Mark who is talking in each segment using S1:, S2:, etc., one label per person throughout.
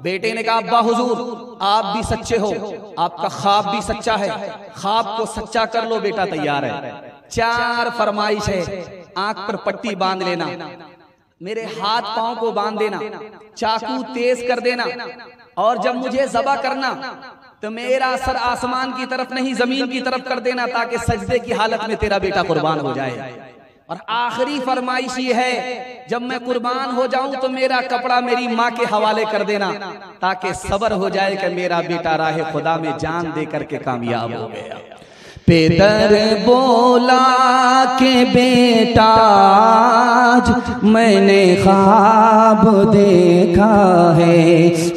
S1: बेटे ने कहा अब्बा हुजूर आप भी सच्चे हो, आपका ख्वाब भी सच्चा है, ख्वाब को सच्चा कर लो, बेटा तैयार है। 4 फरमाइश है, आंख पर पट्टी बांध लेना, मेरे हाथ पांव को बांध देना, चाकू तेज कर देना, और जब मुझे ज़बह करना तो मेरा सर आसमान की तरफ नहीं जमीन की तरफ कर देना, ताकि सजदे की हालत में तेरा बेटा कुर्बान हो जाए। और आखिरी फरमाइश ये है, जब मैं कुर्बान हो जाऊं तो मेरा कपड़ा मेरी माँ के हवाले कर देना, ताकि सब्र हो जाए कि मेरा बेटा राह खुदा में जान दे करके कामयाब हो गया। पेदर बोला के बेटा आज मैंने ख्वाब देखा है,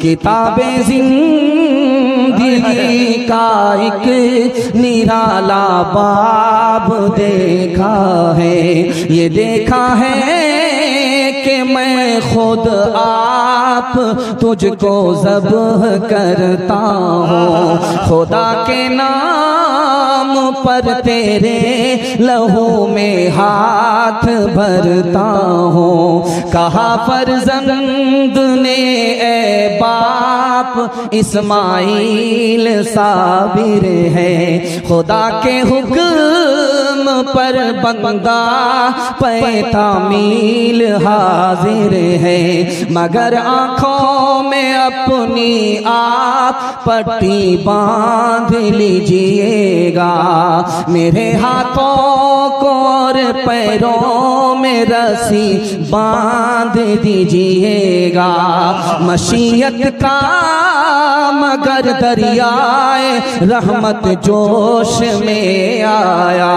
S1: किताबे जिंदगी का एक निराला बाब देखा है। ये देखा है कि मैं खुद आप तुझको ज़ब्ह करता हूँ, खुदा के नाम पर तेरे लहू में हाथ भरता हूँ। कहा फर्जंद ने ए बाप इस्माइल साबिर है, खुदा के हुक्म पर बंदा पैता मील हाजिर है, मगर आँखों में अपनी आप पट्टी बांध लीजिएगा, मेरे हाथों को और पैरों में रस्सी बांध दीजिएगा। मशीयत का मगर दरियाए रहमत जोश में आया,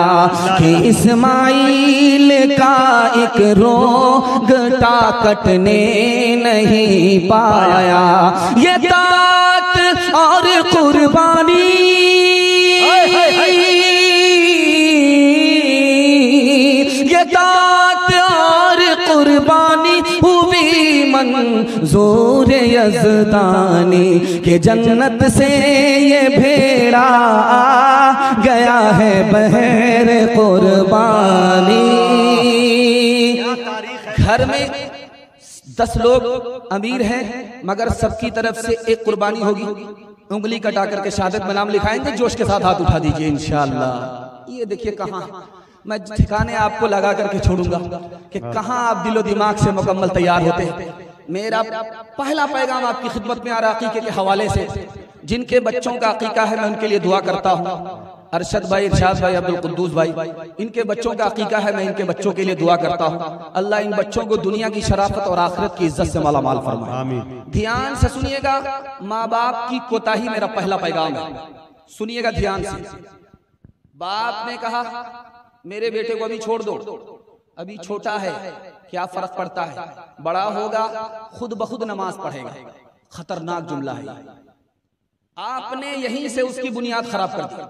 S1: कि इस्माइल का एक रोग कटने नहीं पाया। ये तात और कुर्बानी, ये तात और कुर्बानी हुई मंजूर यज़दानी, के जन्नत से ये भेड़ा आ गया है बहर कुर्बानी। घर में 10 लोग अमीर हैं, मगर सबकी तरफ से एक कुर्बानी होगी, उंगली कटा करके शहादत में नाम लिखाएंगे, जोश के साथ हाथ उठा दीजिए इंशाअल्लाह। ये देखिए कहाँ मैं ठिकाने आपको लगा करके छोड़ूंगा कि कहाँ आप दिलो दिमाग से मुकम्मल तैयार होते हैं। मेरा पहला पैगाम आपकी खिदमत में आ रहा अकीके के हवाले से, जिनके बच्चों का अकीका है मैं उनके लिए दुआ करता हूँ। अरशद भाई, इरशाद भाई, अब्दुल कुद्दूस भाई, इनके बच्चों का अकीका है, मैं इनके बच्चों के लिए दुआ करता हूँ। अल्लाह इन बच्चों को दुनिया की शराफत और आखिरत की इज्जत से माला माल फरमाए। ध्यान से सुनिएगा, माँ बाप की कोताही मेरा पहला पैगाम है, सुनिएगा ध्यान से। बाप ने कहा मेरे बेटे को अभी छोड़ दो, अभी छोटा है, क्या फर्क पड़ता है, बड़ा होगा खुद ब खुद नमाज पढ़ेगा। खतरनाक जुमला है, आपने यहीं से उसकी बुनियाद खराब कर दी।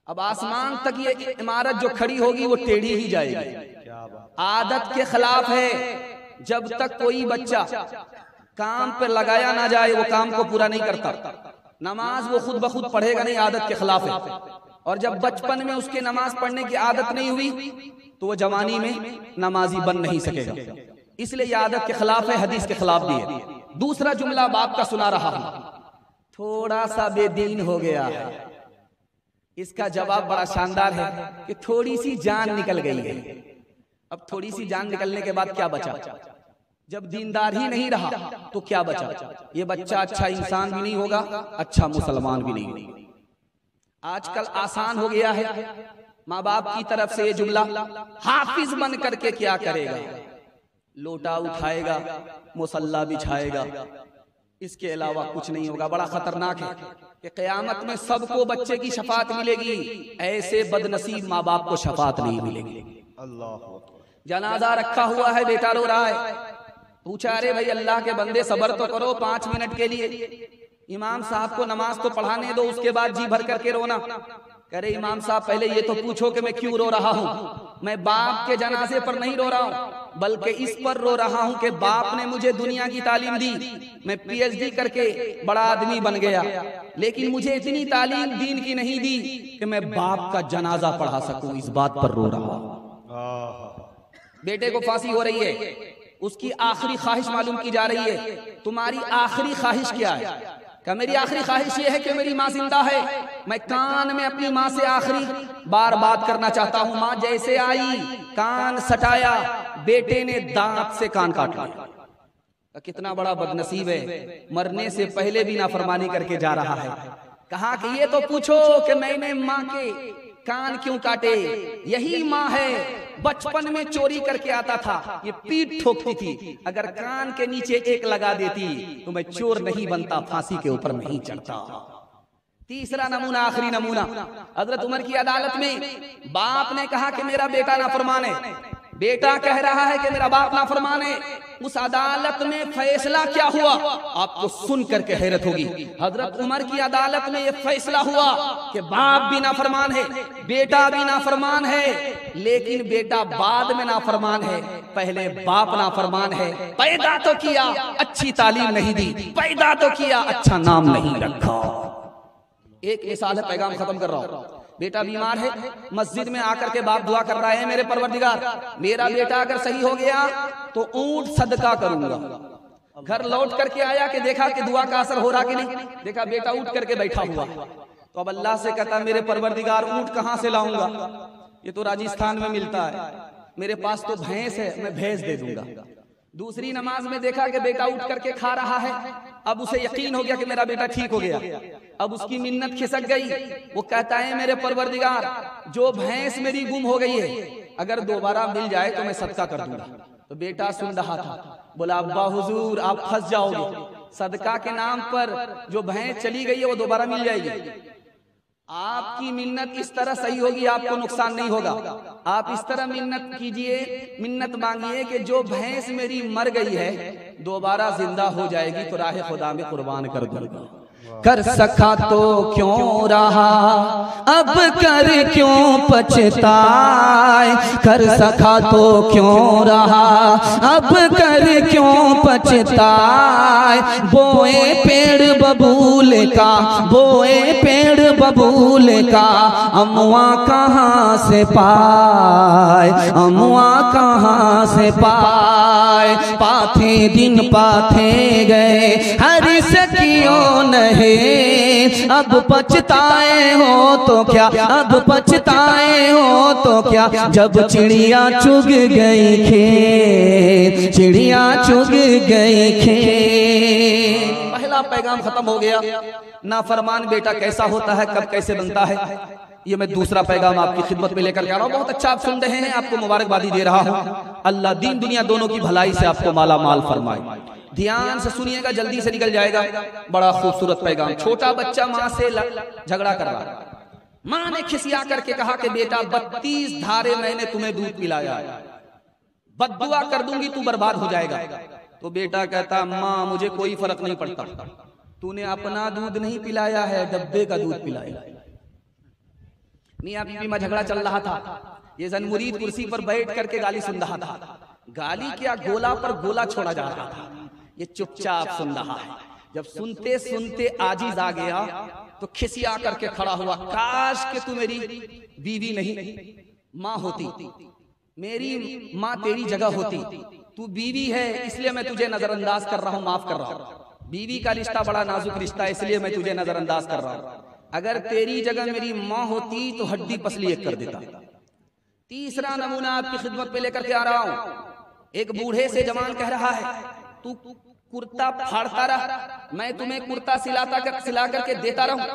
S1: अब आसमान तक ये इमारत जो खड़ी होगी वो टेढ़ी ही जाएगी। आदत के खिलाफ है, जब तक कोई बच्चा काम पे लगाया ना जाए वो काम को पूरा नहीं करता। नमाज वो खुद ब खुद पढ़ेगा नहीं, आदत के खिलाफ है। और जब बचपन में उसके नमाज पढ़ने की आदत नहीं हुई तो वो जवानी में नमाजी बन नहीं सकेगा। इसलिए ये आदत के खिलाफ है, हदीस के खिलाफ भी है। दूसरा जुमला बाप का सुना रहा हूं, थोड़ा सा बेदीन हो गया है। इसका जवाब बड़ा शानदार है कि थोड़ी सी जान निकल गई है। अब थोड़ी सी जान निकलने के बाद क्या बचा? जब दीनदार ही नहीं रहा तो क्या बचा? ये बच्चा अच्छा इंसान भी नहीं होगा, अच्छा मुसलमान भी नहीं होगा। आजकल आसान हो गया है, माँ बाप की तरफ से ये जुमला, हाफिज बन करके क्या करेगा? लोटा उठाएगा, मुसल्ला बिछाएगा, इसके अलावा कुछ नहीं होगा। बड़ा खतरनाक है कि क़यामत में सबको बच्चे की शफात मिलेगी, ऐसे बदनसीब माँ बाप को शफात नहीं मिलेगी। जनाजा रखा हुआ है, बेटा रो रहा है, पूछा अरे भाई अल्लाह के बंदे सबर तो करो 5 मिनट के लिए, इमाम साहब को नमाज तो पढ़ाने दो, उसके बाद जी भर करके रोना। करे इमाम साहब पहले ये तो पूछो कि मैं क्यों रो रहा हूँ। मैं बाप के जनाजे पर नहीं रो रहा हूँ, बल्कि इस पर रो रहा हूँ कि बाप ने मुझे दुनिया की तालीम दी, मैं PhD करके बड़ा आदमी बन गया, लेकिन मुझे इतनी तालीम दीन की नहीं दी कि मैं बाप का जनाजा पढ़ा सकूं। इस बात पर रो रहा हूँ। बेटे को फांसी हो रही है, उसकी आखिरी ख्वाहिश मालूम की जा रही है, तुम्हारी आखिरी ख्वाहिश क्या है? क्या मेरी आखिरी ख्वाहिश ये है कि मेरी माँ जिंदा है, मैं कान में अपनी माँ से आखिरी बार बात करना चाहता हूँ। माँ जैसे आई, कान सटाया, बेटे ने दांत से कान काट लिया। कितना बड़ा बदनसीब है, मरने से पहले भी नाफरमानी करके जा रहा है। कहा कि ये तो पूछो कि मैंने माँ के कान क्यों काटे, यही माँ है, बचपन में चोरी करके आता था, ये पीठ ठोकती थी, अगर कान के नीचे एक लगा देती तो मैं चोर नहीं बनता, फांसी के ऊपर नहीं चढ़ता। तीसरा नमूना, आखिरी नमूना, हजरत उमर की अदालत में बाप ने कहा कि मेरा बेटा नाफरमान है, बेटा कह रहा है कि मेरा बाप नाफरमान है। उस अदालत में फैसला क्या हुआ आपको सुन करके हैरत होगी। हजरत उमर की अदालत में यह फैसला हुआ कि बाप भी नाफरमान है, बेटा भी नाफरमान है, लेकिन बेटा बाद में नाफरमान है, पहले बाप नाफरमान है। पैदा तो किया, अच्छी तालीम नहीं दी, पैदा तो किया, अच्छा नाम नहीं रखा। एक मिसाल है, पैगाम खत्म कर रहा हूं। बेटा बीमार है, मस्जिद में आकर के बाप दुआ कर रहा है, मेरे परवरदिगार मेरा बेटा अगर सही हो गया तो ऊंट सदका करूंगा। घर लौट करके आया कि देखा कि दुआ का असर हो रहा कि नहीं, देखा बेटा उठ करके बैठा हुआ। तो अब अल्लाह से कहता मेरे परवरदिगार ऊंट कहां से लाऊंगा, ये तो राजस्थान में मिलता है, मेरे पास तो भैंस है, मैं भैंस दे दूंगा। दूसरी नमाज में देखा कि बेटा उठ करके खा रहा है, अब उसे यकीन हो गया कि मेरा बेटा ठीक हो गया, अब उसकी मिन्नत खिसक गई। वो कहता है मेरे परवरदिगार जो भैंस मेरी गुम हो गई है अगर दोबारा मिल जाए तो मैं सदका कर दूंगा। तो बेटा सुन रहा था, बोला अब्बा हुजूर आप फंस जाओगे, सदका के नाम पर जो भैंस चली गई है वो दोबारा मिल जाएगी। आपकी मिन्नत इस तरह सही होगी, आपको नुकसान नहीं होगा। आप इस तरह मिन्नत कीजिए, मिन्नत मांगिए कि जो भैंस मेरी मर गई है दोबारा जिंदा हो जाएगी तो राह खुदा में कुर्बान कर दूंगा। कर सका तो क्यों रहा, अब कर क्यों पछताए, कर सका तो क्यों रहा, अब कर क्यों पछताए। बोए पेड़ बबूल का, बोए पेड़ बबूल का, अमुआ कहाँ से पाए, अमुआ कहाँ से पाए। पाथे दिन पाथे गए हर सकियों नहीं, अब पछताए हो तो क्या, अब पछताए हो तो क्या, जब चिड़िया चुग गई खेत, चिड़िया चुग गई खेत। पहला पैगाम खत्म हो गया, नाफरमान बेटा कैसा होता है, कब कैसे बनता है, ये मैं दूसरा पैगाम आपकी खिदमत में लेकर के आ रहा हूँ। बहुत अच्छा आप सुन रहे हैं, आपको मुबारकबादी दे रहा हूँ। अल्लाह दीन दुनिया दोनों की भलाई से आपको माला माल फरमाए। ध्यान से सुनिएगा, जल्दी से निकल जाएगा। बड़ा खूबसूरत पैगाम। छोटा बच्चा माँ से झगड़ा कर रहा, माँ ने खिसिया करके कहा कि बेटा 32 धारे मैंने तुम्हें दूध पिलाया, बद्दुआ कर दूंगी तू बर्बाद हो जाएगा। तो बेटा कहता माँ मुझे कोई फर्क नहीं पड़ता, तूने अपना दूध नहीं पिलाया है, डब्बे का दूध पिलाया। मियां बीवी में झगड़ा चल रहा था, ये जन मुरीद कुर्सी पर बैठ करके गाली सुन रहा था। गाली क्या, गोला पर गोला छोड़ा जा रहा था, ये चुपचाप सुन रहा है। जब सुनते सुनते आजिज आ गया तो खिसिया करके खड़ा हुआ, काश कि तू मेरी बीवी नहीं माँ होती, मेरी माँ तेरी जगह होती, तू बीवी है इसलिए मैं तुझे नजरअंदाज कर रहा हूँ, माफ कर रहा हूँ। बीवी का रिश्ता बड़ा नाजुक रिश्ता है, इसलिए मैं तुझे नजरअंदाज कर रहा हूँ। अगर तेरी जगह मेरी माँ होती तो हड्डी पसली एक कर देता। तीसरा नमूना आपकी खिदमत पे लेकर के आ रहा हूँ। एक बूढ़े से जवान कह रहा है तू कुर्ता फाड़ता रहा, मैं तुम्हें कुर्ता सिला करके देता रहूं,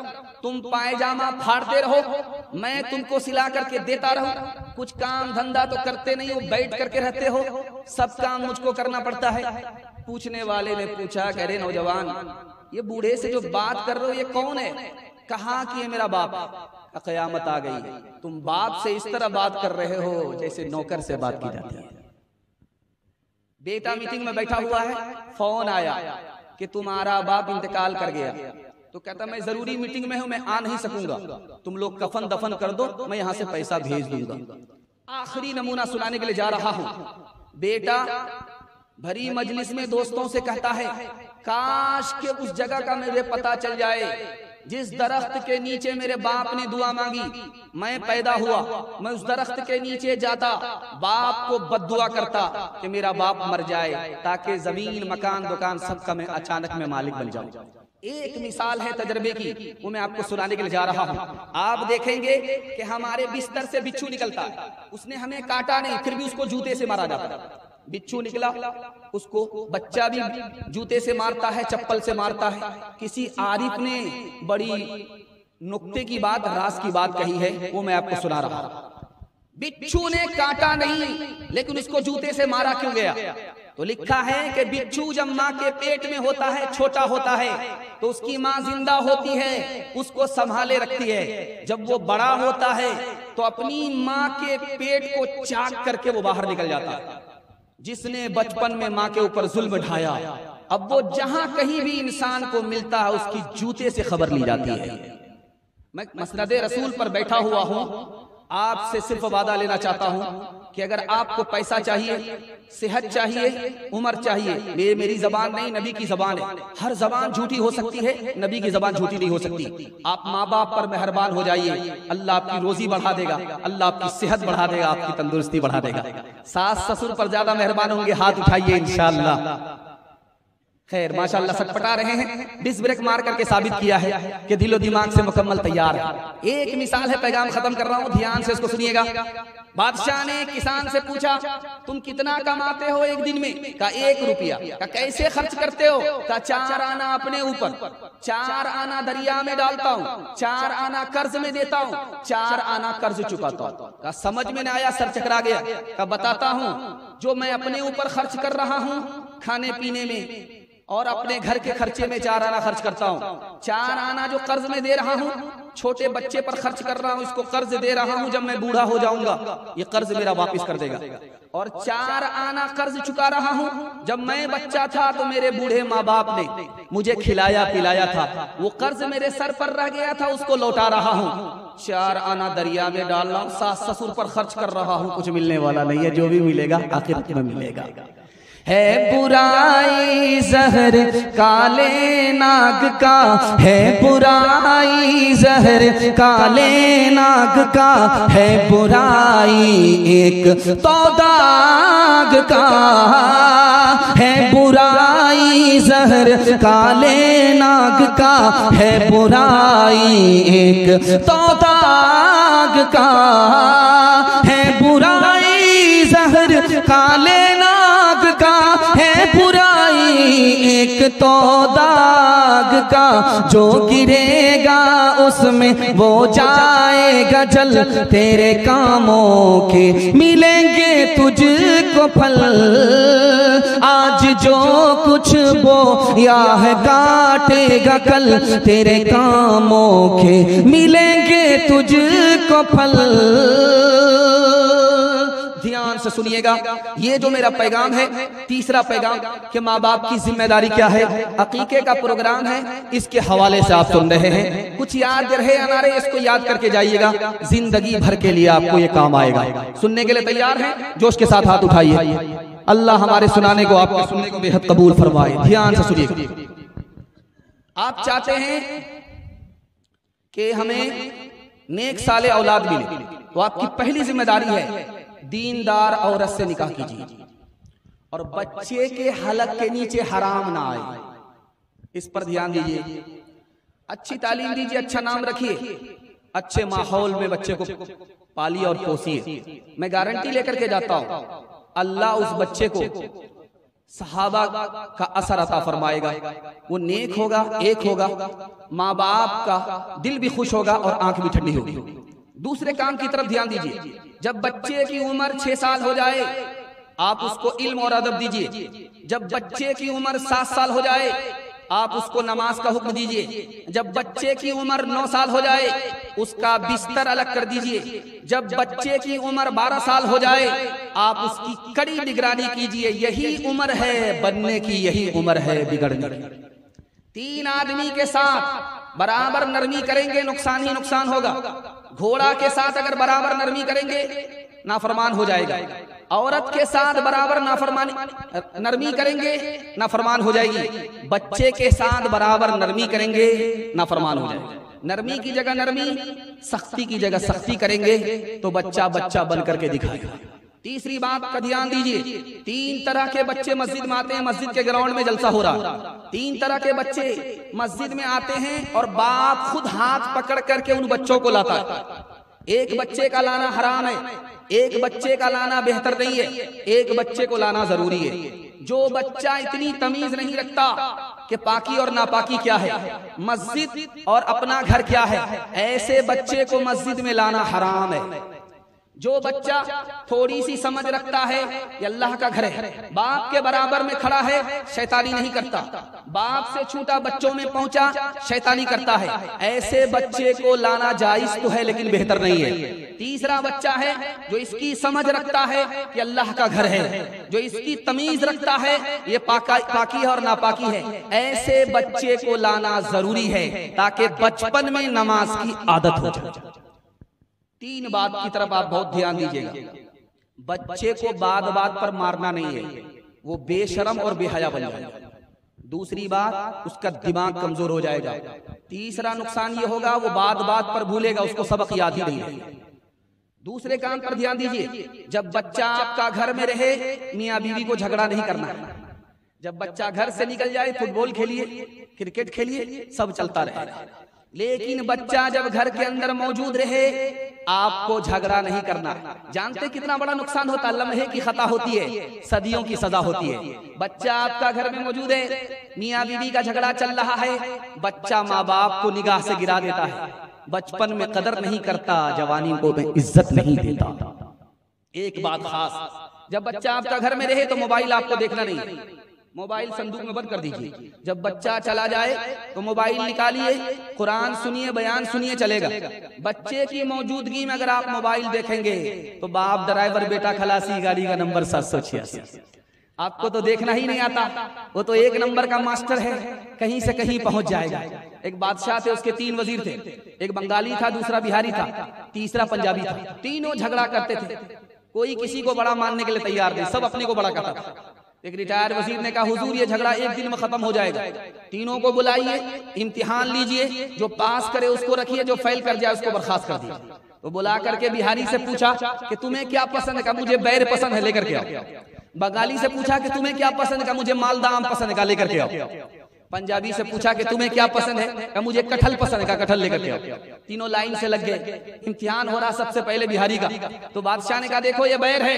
S1: तुम पायजामा फाड़ते रहो, मैं तुमको सिला करके देता रहूं। कुछ काम धंधा तो करते नहीं हो, बैठ करके रहते हो, सब काम मुझको करना पड़ता है। पूछने वाले ने पूछा, कह रहे नौजवान ये बूढ़े से जो बात कर रहे हो ये कौन है? कहा कि ये मेरा बाप। कयामत आ गई, तुम बाप से इस तरह बात कर रहे हो जैसे नौकर से बात की जाती है। बेटा मीटिंग में बैठा हुआ है, फोन आया कि तुम्हारा बाप इंतकाल कर गया। तो कहता मैं जरूरी मीटिंग में हूं, मैं आ नहीं सकूंगा, तुम लोग कफन दफन कर दो, मैं यहां से पैसा भेज दूंगा। आखिरी नमूना सुनाने के लिए जा रहा हूं। बेटा भरी मजलिस में दोस्तों से कहता है काश के उस जगह का मुझे पता चल जाए जिस दरख्त के नीचे मेरे बाप ने दुआ मांगी, मैं पैदा हुआ, मैं उस दरख्त के नीचे जाता, बाप को बद्दुआ करता कि मेरा बाप मर जाए ताकि जमीन मकान दुकान सबका मैं अचानक में मालिक बन जाऊं। एक मिसाल है तजर्बे की, वो मैं आपको सुनाने के लिए जा रहा हूँ। आप देखेंगे कि हमारे बिस्तर से बिच्छू निकलता है, उसने हमें काटा नहीं, फिर भी उसको जूते से मारा जाता है। बिच्छू निकला, उसको बच्चा भी जूते से मारता है, चप्पल से मारता है। किसी आरिफ ने बड़ी नुक्ते की बात, राज की बात कही है, वो मैं आपको सुना रहा हूं। बिच्छू ने काटा नहीं, लेकिन उसको जूते से मारा क्यों गया? तो लिखा है कि बिच्छू जब माँ के पेट में होता है, छोटा होता है, तो उसकी माँ जिंदा होती है, उसको संभाले रखती है। जब वो बड़ा होता है तो अपनी माँ के पेट को चाक करके वो बाहर निकल जाता है। जिसने बचपन में माँ के ऊपर जुल्म ढाया, अब वो जहां कहीं भी इंसान को मिलता है उसकी जूते से खबर ली जाती है। मैं मसनदे रसूल पर बैठा हुआ हूं, आपसे सिर्फ वादा लेना चाहता हूं कि अगर आपको पैसा चाहिए, सेहत चाहिए, उम्र चाहिए, मेरी जबान नहीं, नबी की जबान है। हर जबान झूठी हो सकती है, नबी की जबान झूठी नहीं हो सकती। आप माँ बाप पर मेहरबान हो जाइए, अल्लाह आपकी रोजी बढ़ा देगा, अल्लाह आपकी सेहत बढ़ा देगा, आपकी तंदुरुस्ती बढ़ा देगा। सास ससुर पर ज्यादा मेहरबान होंगे, हाथ उठाइए इंशाअल्लाह। खैर माशाअल्लाह सटपटा रहे हैं, डिस्क ब्रेक मार करके साबित किया है कि दिलो दिमाग से मुकम्मल तैयार है। एक मिसाल है, पैगाम खत्म कर रहा हूं, ध्यान से इसको सुनिएगा। बादशाह ने किसान से पूछा, तुम कितना कमाते हो एक दिन में? का 1 रुपया। का कैसे खर्च करते हो? का 4 आना अपने ऊपर, 4 आना दरिया में डालता हूँ, 4 आना कर्ज में देता हूँ, 4 आना कर्ज चुकाता हूँ। का समझ में न आया, सर चकरा गया। का बताता हूँ, जो मैं अपने ऊपर खर्च कर रहा हूँ खाने पीने में और अपने घर के खर्चे में 4 आना खर्च करता हूँ, 4 आना जो कर्ज में दे रहा हूँ, छोटे बच्चे पर खर्च कर रहा हूँ, इसको कर्ज दे रहा हूँ, जब मैं बूढ़ा हो जाऊंगा ये कर्ज मेरा वापस कर देगा। और 4 आना कर्ज चुका रहा हूँ, जब मैं बच्चा था तो मेरे बूढ़े माँ बाप ने मुझे खिलाया पिलाया था, वो कर्ज मेरे सर पर रह गया था, उसको लौटा रहा हूँ। 4 आना दरिया में डाल रहा हूँ, सास ससुर पर खर्च कर रहा हूँ, कुछ मिलने वाला नहीं है, जो भी मिलेगा आखिरत में मिलेगा। है बुराई जहर काले नाग का, है बुराई जहर काले नाग का, है बुराई एक तो दाग का, है बुराई जहर काले नाग का, है बुराई एक तो दाग का, है बुराई जहर काले नाग का, है बुराई एक तो दाग का, जो गिरेगा उसमें वो जाएगा जल, तेरे कामों के मिलेंगे तुझको फल, आज जो कुछ बोया है काटेगा कल, तेरे कामों के मिलेंगे तुझको फल। ध्यान से सुनिएगा, ये जो मेरा पैगाम है, तीसरा पैगाम कि माँ बाप की जिम्मेदारी क्या है, अकीके का प्रोग्राम है, इसके हवाले से आप सुन रहे हैं। कुछ याद रहे या ना रहे, इसको याद करके जाइएगा, जिंदगी भर के लिए आपको ये काम आएगा। सुनने के लिए तैयार हैं? जोश के साथ हाथ उठाइए। अल्लाह हमारे सुनाने को, आपके सुनने को बेहद कबूल फरमाए। ध्यान से सुनिएगा। आप चाहते हैं कि हमें नेक साले औलाद मिले, तो आपकी पहली जिम्मेदारी है दीनदार औरत से निकाह कीजिए और बच्चे के हलक के नीचे हराम ना आए, इस पर ध्यान दीजिए। अच्छी तालीम दीजिए, अच्छा नाम रखिए, अच्छे माहौल में बच्चे को पालिए और पोसिए। मैं गारंटी लेकर के जाता हूं, अल्लाह उस बच्चे को सहाबा का असर अता फरमाएगा। वो नेक होगा, एक होगा, माँ बाप का दिल भी खुश होगा और आंख भी ठंडी होगी। दूसरे काम की तरफ ध्यान दीजिए। जब बच्चे की उम्र 6 साल हो जाए, आप उसको इल्म और अदब दीजिए। जब बच्चे की उम्र 7 साल हो जाए, आप उसको नमाज का हुक्म दीजिए। जब बच्चे की उम्र 9 साल हो जाए, उसका बिस्तर अलग कर दीजिए। जब बच्चे की उम्र 12 साल हो जाए, आप उसकी कड़ी निगरानी कीजिए। यही उम्र है बनने की, यही उम्र है बिगड़ने की। 3 आदमी के साथ बराबर नरमी करेंगे, नुकसान ही नुकसान होगा। घोड़ा के साथ अगर बराबर नरमी करेंगे, नाफरमान हो जाएगा। औरत के साथ बराबर नाफरमानी नरमी करेंगे नाफरमान हो जाएगी, बच्चे के साथ बराबर नरमी करेंगे नाफरमान हो जाएगी। नरमी की जगह नरमी, सख्ती की जगह सख्ती करेंगे तो बच्चा बच्चा बन करके दिखाएगा। तीसरी बात का ध्यान दीजिए, 3 तरह के बच्चे मस्जिद में आते हैं। मस्जिद के ग्राउंड में जलसा हो रहा, 3 तरह के बच्चे मस्जिद में आते हैं और बाप खुद हाथ पकड़ करके उन बच्चों को लाता है। एक बच्चे का लाना हराम है, एक बच्चे का लाना बेहतर नहीं है, एक बच्चे को लाना जरूरी है। जो बच्चा इतनी तमीज नहीं रखता कि पाकी और नापाकी क्या है, मस्जिद और अपना घर क्या है, ऐसे बच्चे को मस्जिद में लाना हराम है। जो बच्चा थोड़ी सी समझ रखता है कि अल्लाह का घर है, बाप के बराबर में खड़ा है, शैतानी नहीं करता, बाप से छूटा बच्चों में पहुंचा, शैतानी करता है, ऐसे बच्चे को लाना जायज तो है लेकिन बेहतर नहीं है। तीसरा बच्चा है जो इसकी समझ रखता है कि अल्लाह का घर है, जो इसकी तमीज रखता है ये पाकी है और नापाकी है, ऐसे बच्चे को लाना जरूरी है ताकि बचपन में नमाज की आदत हो जाए। 3 बात की तरफ आप बहुत ध्यान दीजिएगा। बच्चे को बात बात पर मारना नहीं है, वो बेशरम और बेहया बन जाएगा। दूसरी बात, उसका दिमाग कमजोर हो जाएगा। तीसरा नुकसान ये होगा वो बात बात पर भूलेगा, उसको सबक याद ही नहीं रहेगा। दूसरे काम पर ध्यान दीजिए, जब बच्चा आपका घर में रहे मियाँ बीवी को झगड़ा नहीं करना। जब बच्चा घर से निकल जाए फुटबॉल खेलिए, क्रिकेट खेलिए, सब चलता रहे, लेकिन बच्चा जब घर के अंदर मौजूद रहे आपको झगड़ा नहीं करना। जानते कितना बड़ा नुकसान होता है, लम्हे की खता होती है, सदियों की सजा होती है। बच्चा आपका घर में मौजूद है, मियाँ बीवी का झगड़ा चल रहा है, बच्चा माँ बाप को निगाह से गिरा देता है, बचपन में कदर नहीं करता, जवानी को में इज्जत नहीं देता। एक बात खास, जब बच्चा आपका घर में रहे तो मोबाइल आपको देखना नहीं, मोबाइल संदूक में बंद कर दीजिए। जब बच्चा चला जाए तो मोबाइल निकालिए, कुरान सुनिए, बयान सुनिए, चलेगा। बच्चे की मौजूदगी में अगर आप मोबाइल देखेंगे तो बाप ड्राइवर बेटा खलासी गाड़ी का नंबर 786, आपको तो देखना ही नहीं आता, वो तो 1 नंबर का मास्टर है, कहीं से कहीं पहुंच जाएगा। एक बादशाह थे, उसके 3 वजीर थे, एक बंगाली था, दूसरा बिहारी था, तीसरा पंजाबी था। तीनों झगड़ा करते थे, कोई किसी को बड़ा मानने के लिए तैयार नहीं, सब अपने को बड़ा कहता था। एक रिटायर्ड वजीर ने कहा हुजूर ये झगड़ा 1 दिन में खत्म हो जाएगा, तीनों को बुलाइए, इम्तिहान लीजिए, जो पास करे उसको रखिए, जो फेल कर जाए उसको बर्खास्त कर दिए। तो बुला करके बिहारी से पूछा कि तुम्हें क्या पसंद है, कहा मुझे बैर पसंद है, लेकर के आओ। बंगाली से पूछा कि तुम्हें क्या पसंद है, कहा मुझे मालदा आम पसंद है, कहा लेकर के आओ। पंजाबी से पूछा कि तुम्हें क्या पसंद है, कहा मुझे कटहल पसंद है, कहा कटहल लेकर के आओ। तीनों लाइन से लग गए, इम्तिहान हो रहा सबसे पहले बिहारी का। तो बादशाह ने कहा देखो ये बैर है,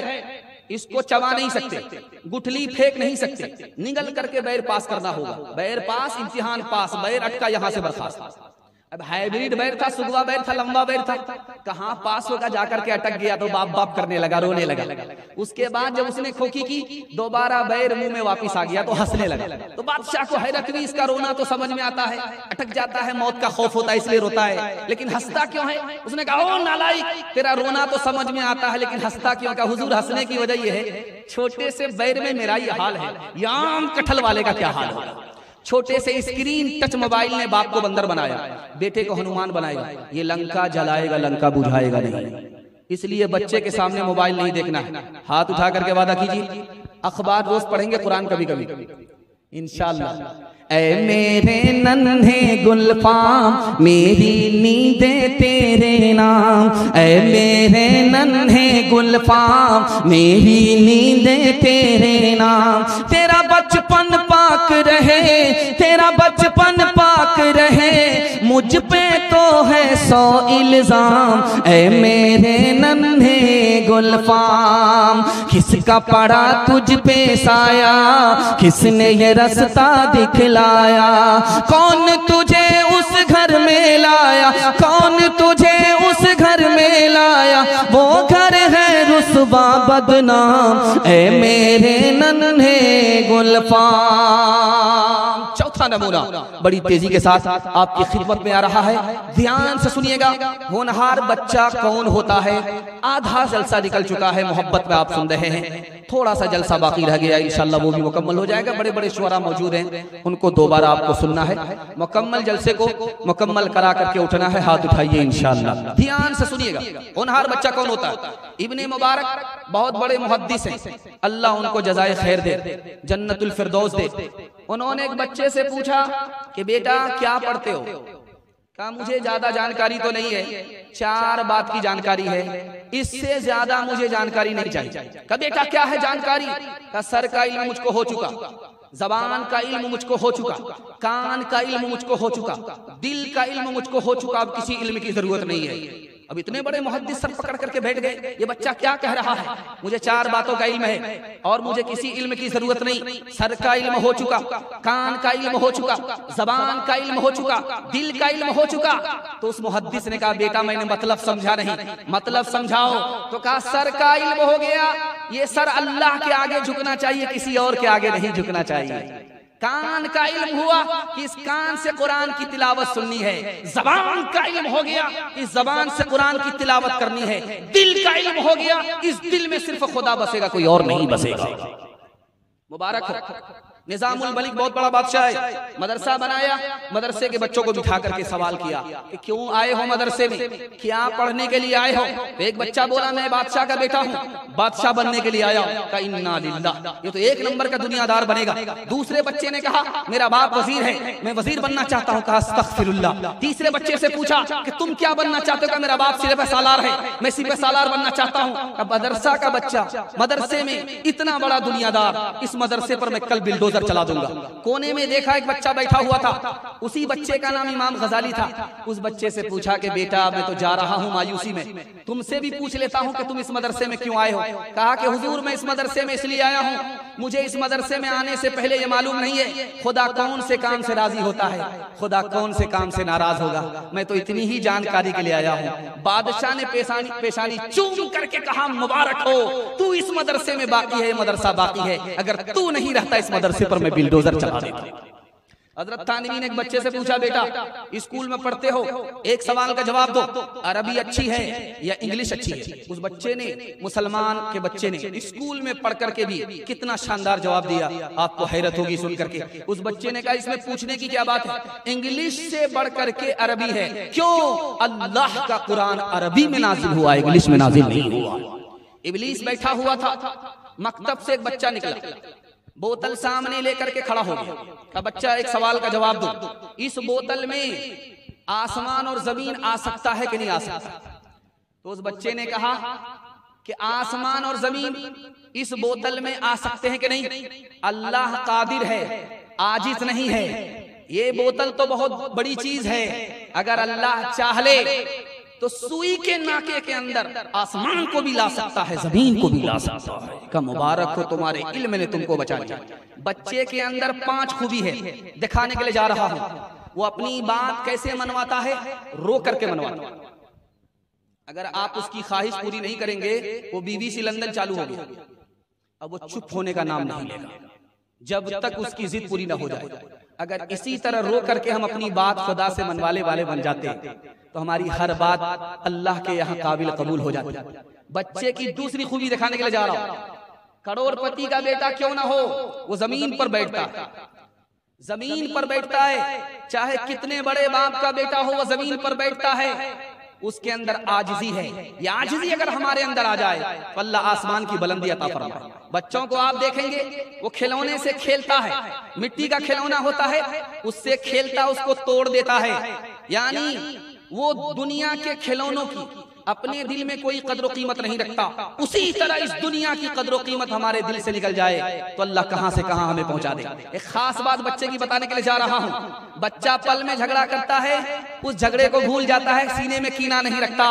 S1: इसको चबा नहीं सकते, गुठली फेंक नहीं सकते, निगल करके बैर पास करना होगा। बैर पास, इम्तिहान पास, बैर अटका, यहां से बर्खास्त। अब हाइब्रिड बैर था, सुगवा बैर था, लंबा बैर था, कहां पास होगा, जाकर के अटक गया तो बाप बाप करने लगा, रोने लगा। उसके बाद जब उसने खोखी की, दोबारा बैर मुंह में वापस आ गया तो हंसने लगा। तो बादशाह को हैरत हुई, इसका रोना तो समझ में आता है, अटक जाता है, मौत का खौफ होता है इसलिए रोता है, लेकिन हंसता क्यों है? उसने कहा ओ नालायक, तेरा रोना तो समझ में आता है लेकिन हंसता क्यों? कहा हुजूर हंसने की वजह यह है, छोटे से बैर में मेरा ये हाल है, याम कटहल वाले का क्या हाल होगा। छोटे से स्क्रीन टच मोबाइल ने बाप को बंदर बनाया, बेटे को हनुमान बनाएगा, ये लंका जलाएगा, लंका बुझाएगा नहीं। इसलिए बच्चे के सामने मोबाइल नहीं देखना है। हाथ उठा करके वादा कीजिए, अखबार रोज पढ़ेंगे, कुरान कभी कभी इंशाअल्लाह। ऐ मेरे नन्हे गुलफाम मेरी नींदें तेरे नाम, ऐ मेरे नन्हे गुलफाम मेरी नींदें तेरे नाम। तेरा बचपन पाक रहे, तेरा बचपन पाक रहे, मुझ पे तो है 100 इल्जाम। ऐ मेरे नन्हे गुलफाम किसका पड़ा तुझ पे साया, किसने ये रास्ता दिखलाया, कौन तुझे उस घर में लाया, कौन तुझे उस घर में लाया, वो घर है रुसवा बदनाम। ऐ मेरे नन्हे गुलफाम। चौथा चौथा नमूना बड़ी तेजी के साथ आपकी खिदमत में आ रहा है, ध्यान से सुनिएगा। होनहार बच्चा कौन होता है? आधा जलसा निकल चुका है, मोहब्बत में आप सुन रहे हैं, थोड़ा सा जलसा बाकी रह गया, इंशाल्लाह वो भी मुकम्मल हो जाएगा। बड़े बड़े शुअरा मौजूद हैं, उनको दोबारा आपको सुनना है। मुकम्मल जलसे को मुकम्मल करा करके उठना है, हाथ उठाइए इंशाल्लाह। ध्यान से सुनिएगा, होनहार बच्चा कौन होता है? इब्ने मुबारक बहुत बड़े मुहद्दिस हैं, अल्लाह उनको जज़ाए खैर दे, जन्नतुल फिरदौस दे। उन्होंने एक बच्चे से पूछा कि बेटा क्या पढ़ते हो? कहा मुझे ज्यादा जानकारी तो नहीं है, 4 बात की जानकारी है, इससे ज्यादा मुझे जानकारी नहीं चाहिए। कहा बेटा क्या है जानकारी? कहा सर का इल्म मुझको हो चुका, जबान का इल्म मुझको हो चुका, कान का इल्म मुझको हो चुका, दिल का इल्म मुझको हो चुका, अब किसी इल्म की जरूरत नहीं है। अब इतने बड़े मुहद्दिस सर पकड़ करके बैठ गए, ये बच्चा क्या कह रहा है? मुझे 4 बातों का इल्म है और मुझे किसी इल्म की जरूरत नहीं। सर का इल्म हो चुका, कान का इल्म हो चुका, जबान का इल्म हो चुका, दिल का इल्म हो चुका। तो उस मुहद्दिस ने कहा बेटा मैंने मतलब समझा नहीं, मतलब समझाओ। तो कहा सर का इल्म हो गया, ये सर अल्लाह के आगे झुकना चाहिए, किसी और के आगे नहीं झुकना चाहिए। कान का इल्म हुआ कि इस कान से कुरान की तिलावत सुननी है। जबान का इल्म हो गया, इस जबान से कुरान की तिलावत करनी है। दिल का इल्म हो गया, इस दिल में सिर्फ खुदा बसेगा, कोई और नहीं बसेगा। मुबारक हो। निजामुल मलिक बहुत बड़ा बादशाह है, मदरसा बनाया, मदरसे के बच्चों को बिठा करके सवाल किया कि क्यों आए हो मदरसे में, क्या पढ़ने के लिए आए हो? तो एक बच्चा बोला मैं बादशाह का बेटा हूँ, बादशाह बनने के लिए आया हूँ। कहा इन्ना लिल्लाह, ये तो 1 नंबर का दुनियादार बनेगा। दूसरे बच्चे ने कहा मेरा बाप वजीर है, मैं वजीर बनना चाहता हूँ। कहा अस्तगफिरुल्लाह। तीसरे बच्चे से पूछा कि तुम क्या बनना चाहते हो? कहा मेरा बाप सिपह सालार है, मैं सिपह सालार बनना चाहता हूँ। अब मदरसा का बच्चा, मदरसे में इतना बड़ा दुनियादार, इस मदरसे पर मैं कल बिल्डोजर चला दूंगा। कोने में देखा एक बच्चा बैठा हुआ था, उसी बच्चे का नाम इमाम गजाली था। उस बच्चे से पूछा कि बेटा मैं तो जा रहा हूँ मायूसी में, तुमसे भी पूछ लेता हूँ कि तुम इस मदरसे में क्यों आए हो? कहा कि हुजूर मैं इस मदरसे में इसलिए आया हूँ, मुझे इस मदरसे में आने से पहले ये मालूम नहीं है खुदा कौन से काम से राजी होता है, खुदा कौन से काम से नाराज होगा। मैं तो इतनी ही जानकारी के लिए आया हूँ। बादशाह ने पेशानी चूम करके कहा मुबारक हो, तू इस मदरसे में बाकी है, मदरसा बाकी है, अगर तू नहीं रहता इस मदरसे पर मैं बिल्डोजर चला देता। हजरत थानवी ने एक बच्चे से पूछा बेटा स्कूल में पढ़ते हो, एक सवाल का जवाब दो, अरबी अच्छी है या इंग्लिश अच्छी है? उस बच्चे ने, मुसलमान के बच्चे ने स्कूल में पढ़ करके भी कितना शानदार जवाब दिया, आपको हैरत होगी सुन करके। उस बच्चे ने कहा इसमें पूछने की क्या बात है, इंग्लिश से बढ़ करके अरबी है। क्यों? अल्लाह का कुरान अरबी में नाजिल हुआ, इंग्लिश में नाजिल नहीं हुआ। इब्लीस बैठा हुआ था, मकतब से एक बच्चा निकला, बोतल सामने लेकर के खड़ा हो गया। का बच्चा एक सवाल का जवाब दो, इस बोतल में आसमान और जमीन आ सकता है कि नहीं आ सकता? तो उस बच्चे ने कहा कि आसमान और जमीन इस बोतल में आ सकते हैं कि नहीं? अल्लाह कादिर है, आजिज नहीं है। ये बोतल तो बहुत बड़ी चीज है, अगर अल्लाह चाह ले तो सुई के नाके के अंदर आसमान को भी ला सकता है, जमीन को भी ला सकता है। का मुबारक हो तुम्हारे इल्म ने तुमको बचा लिया। बच्चे के अंदर 5 खूबी है, दिखाने के लिए जा रहा हूं। वो अपनी बात कैसे मनवाता है? रो करके मनवाता है। अगर आप उसकी ख्वाहिश पूरी नहीं करेंगे, वो BBC लंदन चालू हो गया, अब वो चुप होने का नाम नहीं लेगा जब तक उसकी जिद पूरी ना हो जाए। अगर इसी तरह रो करके हम अपनी बात खुदा से मनवाले वाले बन जाते तो हमारी हर बात अल्लाह के यहाँ काबिल कबूल हो जाती। बच्चे की दूसरी खूबी दिखाने के लिए जा रहा हूं। करोड़पति का बेटा क्यों ना हो, वो जमीन पर बैठता है, जमीन पर बैठता है। चाहे कितने बड़े बाप का बेटा हो, वो जमीन पर बैठता है। उसके अंदर आजिजी है। ये आजिजी अगर हमारे अंदर आ जाए तो अल्लाह आसमान की बुलंदी अता फरमाए। बच्चों को आप देखेंगे वो खिलौने से खेलता है, मिट्टी का खिलौना होता है, उससे खेलता, उसको तोड़ देता है। यानी वो दुनिया के खिलौनों की अपने दिल में कोई कदर कीमत नहीं रखता। उसी तरह इस दुनिया की कदर कीमत हमारे दिल से निकल जाए तो अल्लाह कहां से कहां हमें पहुंचा दे। एक खास बात बच्चे की बताने के लिए जा रहा हूं। बच्चा पल में झगड़ा करता है, उस झगड़े को भूल जाता है, सीने में कीना नहीं रखता।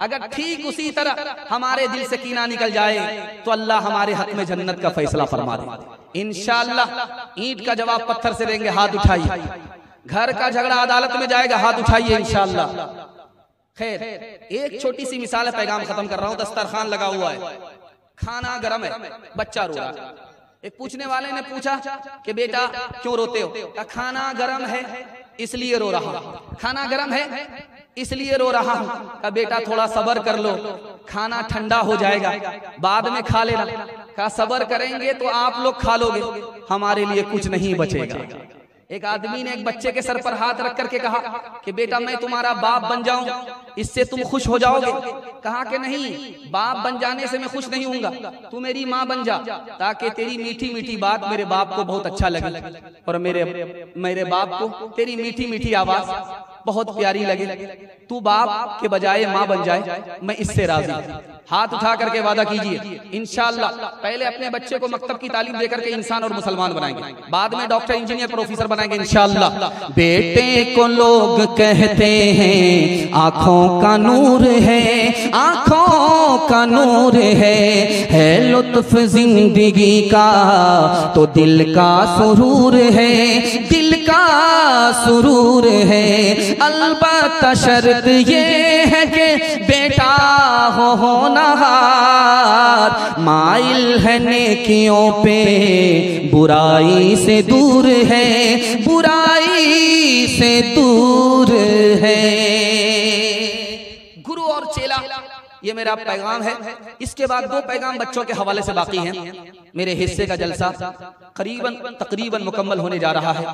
S1: अगर ठीक उसी तरह हमारे दिल से कीना निकल जाए तो अल्लाह हमारे हक में जन्नत का फैसला फरमा दे इंशाअल्लाह। ईंट का जवाब पत्थर से देंगे, हाथ उठाइए। घर का झगड़ा अदालत में जाएगा, हाथ उठाइए इंशाअल्लाह। खैर, एक छोटी सी मिसाल है, पैगाम खत्म कर रहा हूं। दस्तरखान लगा हुआ है, खाना गर्म है, बच्चा रो रहा है। एक पूछने वाले ने पूछा कि बेटा क्यों रोते हो? कहा खाना गर्म है इसलिए रो रहा हूं। खाना गर्म है इसलिए रो रहा हूं। कहा बेटा थोड़ा सब्र कर लो, खाना ठंडा हो जाएगा, बाद में खा लेना। कहा सब्र करेंगे तो आप लोग खा लोगे, हमारे लिए कुछ नहीं बचेगा। एक आदमी ने एक बच्चे के सर पर हाथ रख करके कहा कि बेटा मैं तुम्हारा बाप बन जाऊं, इससे तुम खुश हो जाओगे? कहा कि नहीं, बाप बन जाने से मैं खुश नहीं होऊंगा, तू मेरी माँ बन जा, ताकि तेरी मीठी मीठी बात मेरे बाप को बहुत अच्छा लगे और मेरे बाप को तेरी मीठी मीठी आवाज बहुत प्यारी लगे। तू बाप के बजाय माँ बन जाए, मैं इससे राजी हूं। हाथ उठा करके वादा कीजिए इंशाअल्लाह पहले अपने बच्चे को मकतब की तालीम देकर के इंसान और मुसलमान बनाएंगे, बाद में डॉक्टर इंजीनियर प्रोफेसर बनाएंगे इंशाअल्लाह। बेटे को लोग कहते हैं आंखों का नूर है, आंखों का नूर है लुत्फ जिंदगी का तो दिल का सुरूर है, दिल का सुरूर है। अलबत्ता शर्त ये है कि बेटा हो होनहार, माइल है नेकियों पे बुराई से दूर है, बुराई से दूर है। गुरु और चेला ये मेरा पैगाम है। इसके बाद 2 पैगाम बच्चों के हवाले से बाकी हैं। मेरे हिस्से का जलसा तकरीबन मुकम्मल होने जा रहा है।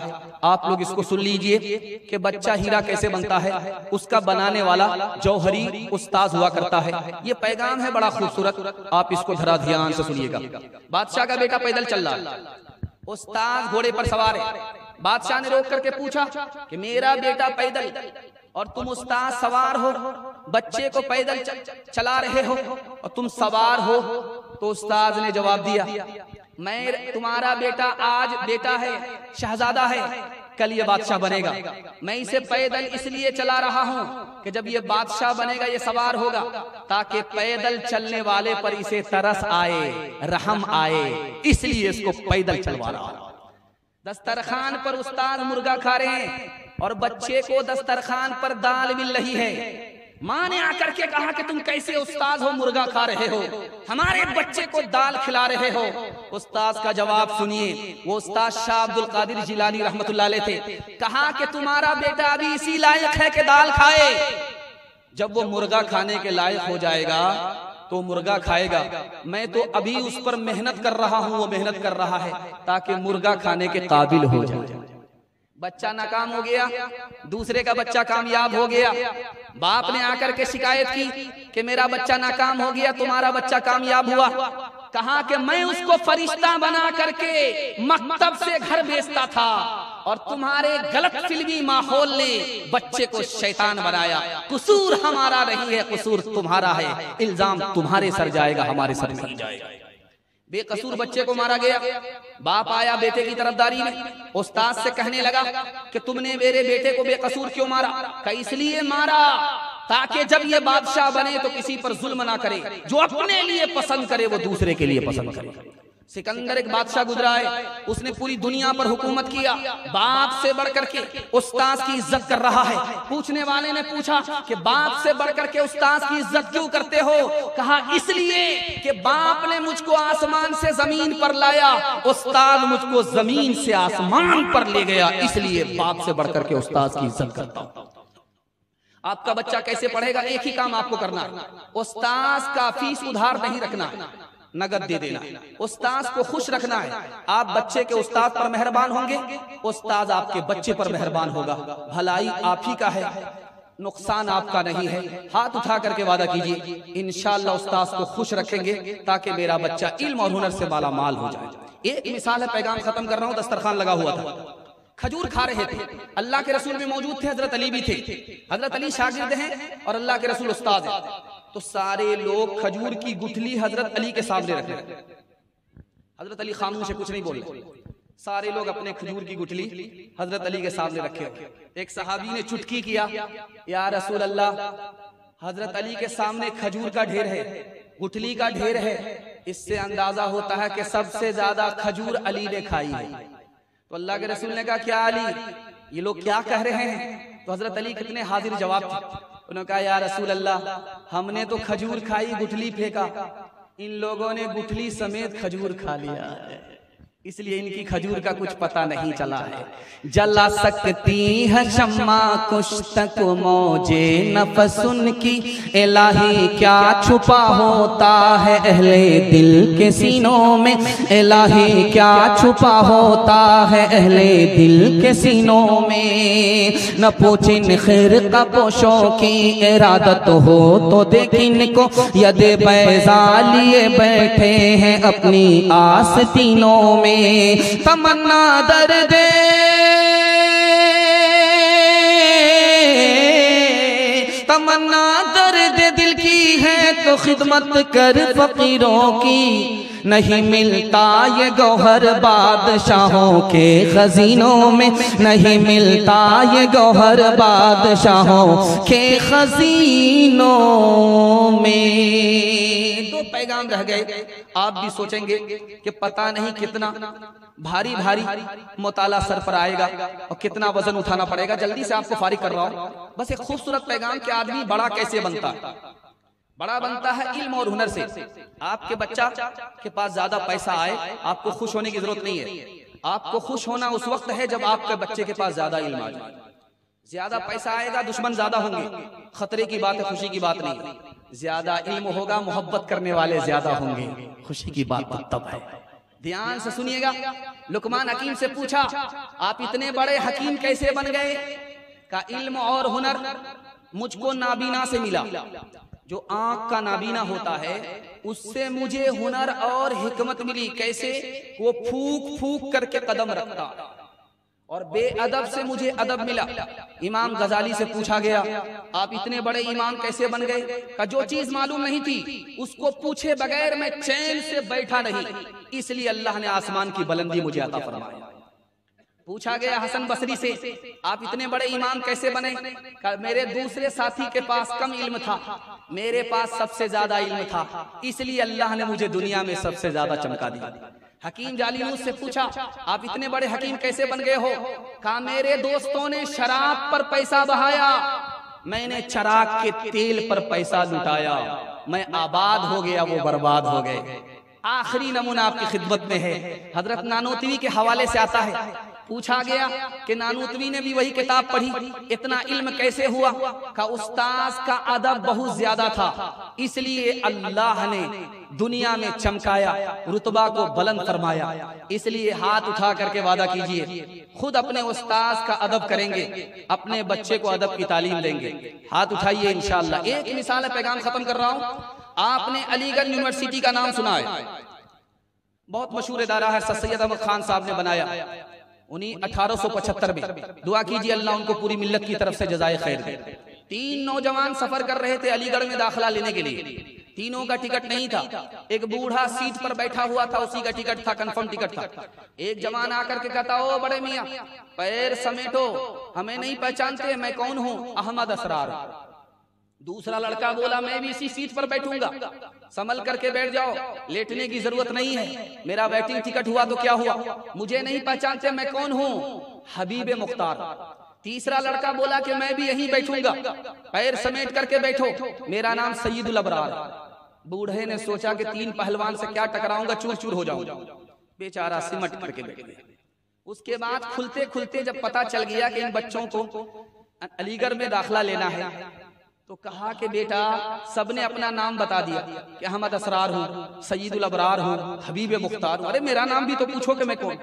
S1: आप लोग इसको सुन लीजिए कि बच्चा हीरा कैसे बनता है, उसका बनाने वाला जौहरी उस्ताद हुआ करता है। ये पैगाम है बड़ा खूबसूरत, आप इसको जरा ध्यान से सुनिएगा। बादशाह का बेटा पैदल चल रहा है, उस्ताद घोड़े पर सवार है। बादशाह ने रोक करके पूछा कि मेरा बेटा पैदल और तुम उस्ताद सवार हो, बच्चे को पैदल चला रहे हो और तुम सवार हो। तो उस्ताद ने जवाब दिया, मैं तुम्हारा बेटा आज बेटा है, शहजादा है, कल ये बादशाह बनेगा। मैं इसे पैदल इसलिए चला रहा हूं कि जब ये बादशाह बनेगा, ये सवार होगा, ताकि पैदल चलने वाले पर इसे तरस आए, रहम आए, इसलिए इसको पैदल चलवा रहा हूं। दस्तरखान पर उस्ताद मुर्गा खा रहे हैं और बच्चे को दस्तरखान पर दाल मिल रही है। माँ ने आकर के कहा कि तुम कैसे उस्ताद हो, मुर्गा खा रहे हो, हमारे बच्चे को दाल खिला रहे हो। उस्ताद का जवाब सुनिए। वो उस्ताद शाह अब्दुल कादिर जिलानी रहमतुल्लाह अलैह थे। कहा कि तुम्हारा बेटा अभी इसी लायक है कि दाल खाए, जब वो मुर्गा खाने के लायक हो जाएगा तो मुर्गा खाएगा। मैं तो अभी उस पर मेहनत कर रहा हूं, वो मेहनत कर रहा है ताकि मुर्गा खाने के काबिल हो जाए। बच्चा नाकाम हो गया, दूसरे का बच्चा कामयाब हो गया। बाप ने आकर के शिकायत की कि मेरा बच्चा नाकाम हो गया, तुम्हारा बच्चा कामयाब हुआ। कहा कि मैं उसको फरिश्ता बना करके मकतब से घर भेजता था और तुम्हारे गलत फिल्मी माहौल ने बच्चे को शैतान बनाया। कसूर हमारा नहीं है, कसूर तुम्हारा है, इल्जाम तुम्हारे सर जाएगा, हमारे सर नहीं जाएगा। बेकसूर बच्चे को मारा गया। बाप आया बेटे की तरफदारी में, उस्ताद से कहने लगा कि तुमने मेरे बेटे को बेकसूर क्यों मारा? कहा इसलिए मारा ताकि जब ये बादशाह बने तो किसी पर जुल्म ना करे, जो अपने लिए पसंद करे वो दूसरे के लिए पसंद करे। सिकंदर एक बादशाह गुजरा है, उसने पूरी दुनिया पर हुकूमत किया, बाप से बढ़कर के उस्ताद की इज्जत कर रहा है। पूछने वाले ने पूछा कि बाप से बढ़कर के उस्ताद की इज्जत क्यों करते हो? कहा इसलिए कि बाप ने मुझको आसमान से जमीन पर लाया, उस्ताद मुझको जमीन से आसमान पर ले गया, इसलिए बाप से बढ़कर के उस्ताद की इज्जत करता हूं। आपका बच्चा कैसे पढ़ेगा? एक ही काम आपको करना है, उस्ताद का फीस उधार नहीं रखना है, नगद दे देना। उस्ताद को खुश रखना है। आप बच्चे के उस्ताद पर मेहरबान होंगे, उस्ताद आपके बच्चे पर मेहरबान होगा। भलाई आप ही का है, नुकसान आपका नहीं है। हाथ उठा करके वादा कीजिए इंशाअल्लाह उस्ताद को खुश रखेंगे ताकि मेरा बच्चा इल्म और हुनर से माला माल हो जाए। एक मिसाल है, पैगाम खत्म कर रहा हूं। दस्तरखान लगा हुआ था, खजूर खा रहे थे, अल्लाह के रसूल भी मौजूद थे, हजरत अली भी थे। हजरत अली शागिर्द हैं और अल्लाह के रसूल उस्ताद हैं। तो सारे लोग खजूर की गुठली हजरत अली के सामने रख रहे। हजरत अली खामोश से कुछ नहीं बोल रहे, सारे लोग अपने खजूर की गुठली हजरत अली के सामने रखे। एक सहाबी ने चुटकी किया, या रसूल अल्लाह, हजरत अली के सामने खजूर का ढेर है, गुठली का ढेर है, इससे अंदाजा होता है कि सबसे ज्यादा खजूर अली ने खाई है। तो अल्लाह के रसूल ने कहा क्या अली, ये लोग क्या कह रहे हैं? तो हजरत अली कितने हाजिर जवाब थे। उन्होंने कहा या रसूल अल्लाह, हमने तो खजूर खाई, गुठली फेंका, इन लोगों ने गुठली समेत खजूर खा लिया। इसलिए इनकी खजूर का कुछ पता नहीं चला है। जला सकती है शम्मा कुछ तक मौजे नफ़्स उनकी, इलाही क्या छुपा होता है अहले दिल के सीनों में, इलाही क्या छुपा होता है अहले दिल के सीनों में। न पूछिन खैर का पोशों की इरादत हो तो देखिन को, यदे बैजा लिए बैठे हैं अपनी आस्तीनों में। तमन्ना दर्द तमन्ना दर्द दिल की है तो खिदमत कर फकीरों की, नहीं मिलता ये गौहर बादशाहों के खजीनों में, नहीं मिलता ये गौहर बादशाहों के खजीनों में। दो पैगाम रह गए। आप भी सोचेंगे कि पता नहीं कितना भारी भारी मुताला सर पर आएगा और कितना वजन उठाना पड़ेगा। जल्दी से आपको फारिग कर रहा हूं। बस एक खूबसूरत पैगाम कि आदमी बड़ा कैसे बनता है। बड़ा बनता है इल्म और हुनर से। आपके बच्चा के पास ज्यादा पैसा आए, आपको खुश होने की जरूरत नहीं है। आपको खुश होना उस वक्त है जब आपके बच्चे के पास ज्यादा इल्म आ जाए। ज्यादा पैसा आएगा, दुश्मन ज्यादा होंगे, खतरे की बात है, खुशी की बात नहीं। ज्यादा इल्म होगा, मोहब्बत करने वाले ज्यादा होंगे, खुशी की बात तब है। ध्यान से सुनिएगा। लुकमान हकीम से पूछा, आप इतने बड़े हकीम कैसे बन गए? का इल्म और हुनर मुझको नाबीना से मिला। जो आंख का नाबीना होता है उससे मुझे हुनर और हिकमत मिली। कैसे? वो फूक फूक करके कदम रखता। और बेअदब से मुझे अदब मिला। इमाम गजाली से पूछा गया, आप इतने बड़े इमाम कैसे बन गए? का जो चीज मालूम नहीं थी उसको पूछे बगैर मैं चैन से बैठा नहीं, इसलिए अल्लाह ने आसमान की बुलंदी मुझे अता फरमाया। पूछा गया हसन बसरी से, आप इतने बड़े इमाम कैसे बने? मेरे दूसरे साथी के पास कम इल्म था, मेरे पास सबसे ज्यादा इल्म था, इसलिए अल्लाह ने मुझे दुनिया में सबसे ज्यादा चमका दिया। हकीम जालिनूस से पूछा, आप इतने बड़े हकीम कैसे बन गए हो? कहा मेरे दोस्तों ने शराब पर पैसा बहाया, मैंने चराग के तेल पर पैसा लुटाया, मैं आबाद हो गया, वो बर्बाद हो गए। आखिरी नमूना आपकी खिदमत में है। हजरत नानोतवी के हवाले से आता है, पूछा गया कि नानोतवी ने भी वही किताब पढ़ी, इतना इल्म कैसे हुआ? का उस्ताद का अदब बहुत ज्यादा था, इसलिए अल्लाह ने दुनिया में चमकाया, रुतबा को बुलंद फरमाया। इसलिए हाथ उठा करके वादा कीजिए, खुद अपने उस्ताद का अदब करेंगे, अपने बच्चे को अदब की तालीम देंगे। हाथ उठाइए इंशाअल्लाह। एक मिसाल है, पैगाम खत्म कर रहा हूं। आपने अलीगढ़ यूनिवर्सिटी का नाम सुना है, बहुत मशहूर इदारा है, सर सैयद अहमद खान साहब ने बनाया। उन्हीं 1875 में। दुआ कीजिए अल्लाह उनको पूरी मिल्लत की तरफ से जज़ाए खैर दे। 3 नौजवान सफर कर रहे थे अलीगढ़ में दाखिला लेने के लिए। तीनों का टिकट नहीं था। एक बूढ़ा सीट पर बैठा हुआ था, उसी का टिकट था, कंफर्म टिकट था। एक जवान आकर के कहता, ओ बड़े मियाँ पैर समेटो, हमें नहीं पहचानते, मैं कौन हूँ? अहमद असरार। दूसरा लड़का बोला, मैं भी इसी सीट पर बैठूंगा, संभल करके बैठ जाओ, लेटने की जरूरत नहीं है, मेरा वेटिंग टिकट हुआ तो क्या हुआ, मुझे नहीं पहचानते, मैं कौन हूँ? हबीब मुख्तार। तीसरा लड़का बोला कि मैं भी यहीं बैठूंगा, पैर समेट करके बैठो, मेरा नाम सैयदुल अबरार। बूढ़े ने सोचा कि 3 पहलवान से क्या टकराऊंगा, चूर चूर हो जाऊंगा, बेचारा सिमट करके बैठ गया। उसके बाद खुलते खुलते जब पता चल गया कि इन बच्चों को अलीगढ़ में दाखिला लेना है, तो कहा कि बेटा, सबने अपना नाम बता दिया कि अहमद असरार हूँ, सईदुल अबरार हूँ, हबीब मुख्तार हूँ। अरे मेरा नाम भी तो पूछो कि मैं कौन।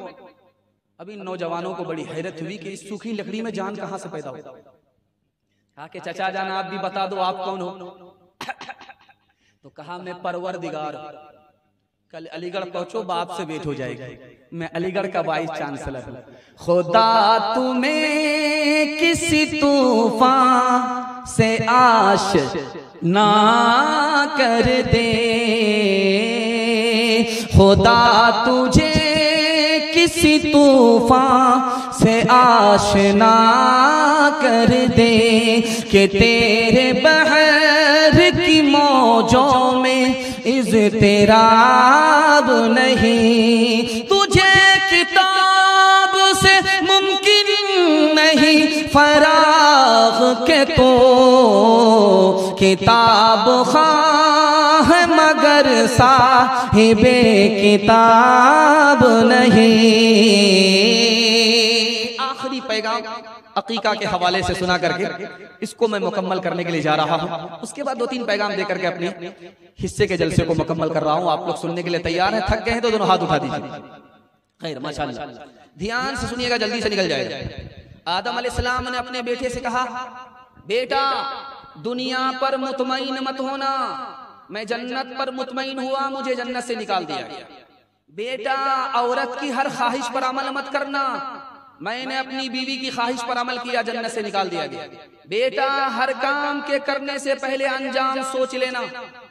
S1: अभी नौजवानों को बड़ी हैरत हुई कि इस सूखी लकड़ी में जान कहाँ से पैदा हो। कहा कि चचा जान आप भी बता दो आप कौन हो। तो कहा मैं परवरदिगार। कल अलीगढ़ पहुंचो, बाप से भेंट हो जाएगी, मैं अलीगढ़ का वाइस चांसलर हूँ। खुदा तुम्हें किसी तूफान से आश ना कर दे, खुदा तुझे किसी तूफान से आशना कर दे, कि तेरे बहर की मौजों में इज़्तिराब नहीं, तुझे किताब से मुमकिन नहीं फराग के तो किताब ख़्वाह मगर मगर साहिबे किताब नहीं। आखिरी पैगाम अकीका के हवाले से सुना करके इसको मैं मुकम्मल करने के लिए जा रहा हूँ। उसके बाद 2-3 पैगाम देकर के अपने हिस्से के जलसे को मुकम्मल कर रहा हूँ। आप लोग सुनने के लिए तैयार हैं? थक गए हैं तो दोनों हाथ उठा दीजिए। खैर, माशाअल्लाह, ध्यान से सुनिएगा, जल्दी से निकल जाएगा। आदम अलैहिस्सलाम ने अपने बेटे से कहा, बेटा दुनिया पर मुतमईन मत होना, मैं जन्नत पर मुतमईन हुआ, मुझे जन्नत से निकाल दिया गया। बेटा औरत की हर ख्वाहिश पर अमल मत करना, मैंने अपनी बीवी की ख्वाहिश पर अमल किया, जन्नत से निकाल दिया गया। बेटा हर काम के करने से पहले अंजाम सोच लेना,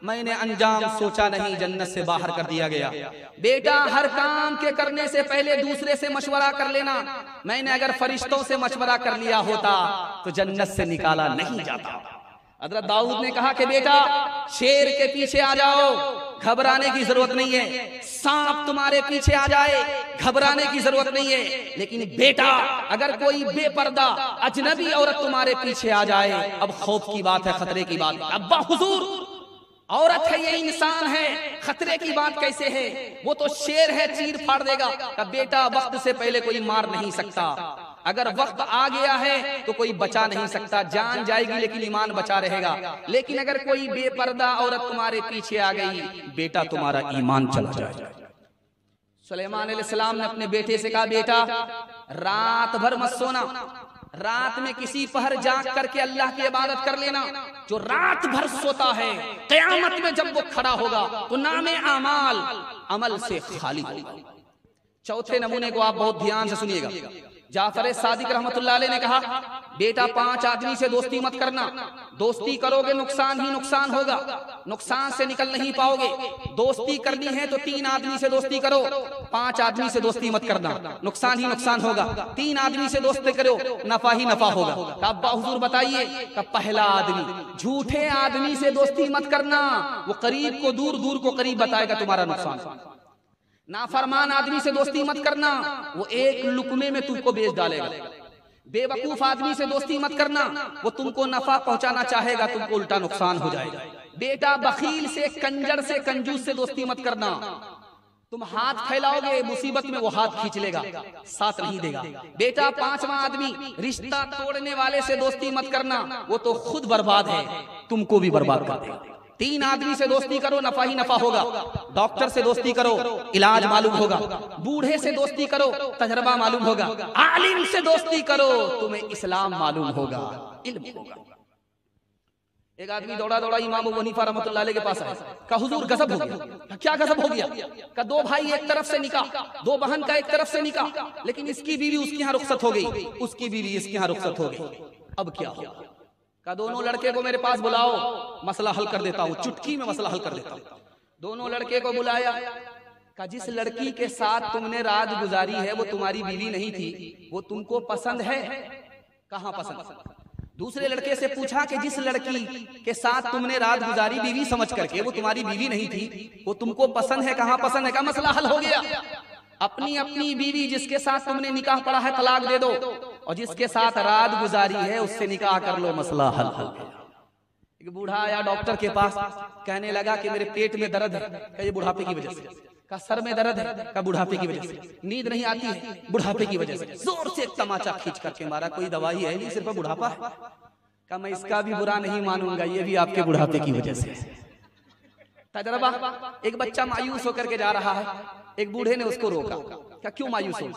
S1: मैंने अंजाम सोचा नहीं, जन्नत से बाहर कर दिया गया। बेटा हर काम के करने से पहले दूसरे से मशवरा कर लेना, मैंने अगर फरिश्तों से मशवरा कर लिया होता तो जन्नत से निकाला नहीं जाता। हज़रत दाऊद ने कहा कि बेटा शेर के पीछे आ जाओ, घबराने की जरूरत नहीं है, सांप तुम्हारे पीछे आ जाए, घबराने की जरूरत नहीं है, लेकिन बेटा अगर कोई बेपर्दा अजनबी औरत तुम्हारे पीछे आ जाए, अब खौफ की बात है, खतरे की बात है। अब्बा हुजूर, औरत है, ये इंसान है, खतरे की बात कैसे है, वो तो शेर है, चीर फाड़ देगा। अब बेटा वक्त से पहले कोई मार नहीं सकता, अगर वक्त आ गया है तो कोई बचा नहीं सकता, जान जाएगी लेकिन ईमान बचा रहेगा। लेकिन अगर कोई बेपर्दा औरत तुम्हारे पीछे आ गई, बेटा तुम्हारा ईमान चला जाएगा। सुलेमान अलैहिस्सलाम ने अपने बेटे से कहा, बेटा रात भर मत सोना, रात में किसी पहर जाग करके अल्लाह की इबादत कर लेना। जो रात भर सोता है क़यामत में जब वो खड़ा होगा तो नामे आमाल अमल से खाली होगा। चौथे नमूने को आप बहुत ध्यान से सुनिएगा। जाफर सादिक रहमतुल्लाह अलैह ने कहा, बेटा 5 आदमी से दोस्ती मत करना, दोस्ती करोगे नुकसान ही नुकसान होगा, नुकसान से निकल नहीं पाओगे। दोस्ती करनी है तो 3 आदमी से दोस्ती करो, 5 आदमी से दोस्ती मत करना, नुकसान ही नुकसान होगा। 3 आदमी से दोस्ती करो, नफा ही नफा होगा। अब्बा हुजूर बताइए, पहला आदमी, झूठे आदमी से दोस्ती मत करना, वो करीब को दूर, दूर को करीब बताएगा, तुम्हारा नुकसान। नाफरमान आदमी से दोस्ती मत करना, वो एक लुकमे में तुमको बेच डालेगा। बेवकूफ आदमी से दोस्ती मत करना, वो तुमको नफा पहुंचाना चाहेगा, तुमको उल्टा नुकसान हो जाएगा। बेटा बखील से, कंजर से, कंजूस से दोस्ती मत करना, तुम हाथ फैलाओगे मुसीबत में वो हाथ खींच लेगा, साथ नहीं देगा। बेटा 5वां आदमी, रिश्ता तोड़ने वाले से दोस्ती मत करना, वो तो खुद बर्बाद है, तुमको भी बर्बाद कर देगा। 3 आदमी से दोस्ती करो, नफा ही नफा होगा। डॉक्टर से दोस्ती करो, इलाज मालूम होगा। बूढ़े से दोस्ती करो, तजर्बा मालूम होगा। आलिम से दोस्ती करो, तुम्हें इस्लाम मालूम होगा, इल्म होगा। एक आदमी दौड़ा दौड़ा इमाम अबू हनीफा रहमतुल्लाह अलैह के पास आया, कहा हुजूर गजब हो गया। क्या गजब हो गया? कहा 2 भाई एक तरफ से निकाह, 2 बहन का एक तरफ से निकाह, लेकिन इसकी बीवी उसके यहाँ रुखसत हो गई, उसकी बीवी इसके यहाँ रुखसत हो गई, अब क्या होगा? का दोनों लड़के को मेरे पास बुलाओ, मसला हल कर देता हूँ, चुटकी में मसला हल कर देता हूँ। दोनों लड़के को बुलाया, का जिस लड़की के साथ तुमने रात गुजारी है वो तुम्हारी बीवी नहीं थी, वो तुमको पसंद है? कहाँ पसंद? दूसरे लड़के से पूछा कि जिस लड़की के साथ तुमने रात गुजारी बीवी समझ करके, वो तुम्हारी बीवी नहीं थी, वो तुमको पसंद है? कहाँ पसंद है? का मसला हल हो गया। अपनी अपनी बीवी जिसके साथ तुमने निकाह पढ़ा है तलाक दे दो, और जिसके साथ रात गुजारी है उससे निकाह कर लो, मसला हल हो गया। एक बूढ़ा आया डॉक्टर के पास, कहने लगा कि मेरे पेट में दर्द है, का ये बुढ़ापे की वजह से। का सर में दर्द है, का बुढ़ापे की वजह से। नींद नहीं आती है, बुढ़ापे की वजह से। जोर से एक तमाचा खींच करके मारा, कोई दवाई है नहीं, सिर्फ बुढ़ापा है। का मैं इसका भी बुरा नहीं मानूंगा, ये भी आपके बुढ़ापे की वजह से। तजर्बा, एक बच्चा मायूस होकर के जा रहा है, एक बूढ़े ने उसको रोका, क्या क्यों मायूस हो?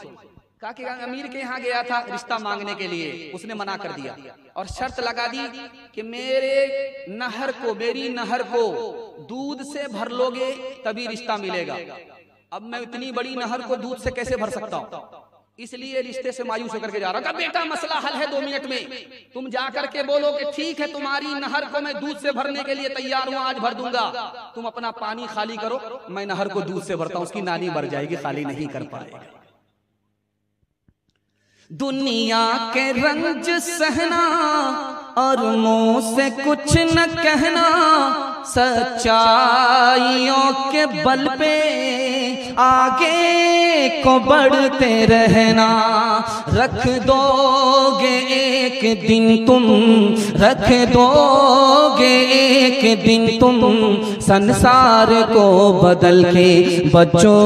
S1: कहा कि अमीर के यहाँ गया था रिश्ता मांगने के लिए, उसने मना कर दिया और शर्त लगा दी कि मेरे नहर को, मेरी नहर को दूध से भर लोगे तभी रिश्ता मिलेगा। अब मैं इतनी बड़ी नहर को दूध से कैसे भर सकता हूँ, इसलिए रिश्ते से मायूस होकर के जा रहा। बेटा मसला हल है 2 मिनट में, तुम जाकर के बोलो कि ठीक है तुम्हारी नहर को मैं दूध से भरने के लिए तैयार हूँ, आज भर दूंगा, तुम अपना पानी खाली करो, मैं नहर को दूध से भरता हूँ। उसकी नानी मर जाएगी, खाली नहीं कर पाएगा। दुनिया के रंज सहना और मुंह से कुछ न कहना, सच्चाइयों के बल पे आगे को बढ़ते रहना, रख दोगे एक दिन तुम, रख दोगे एक दिन तुम संसार को बदल के। बच्चों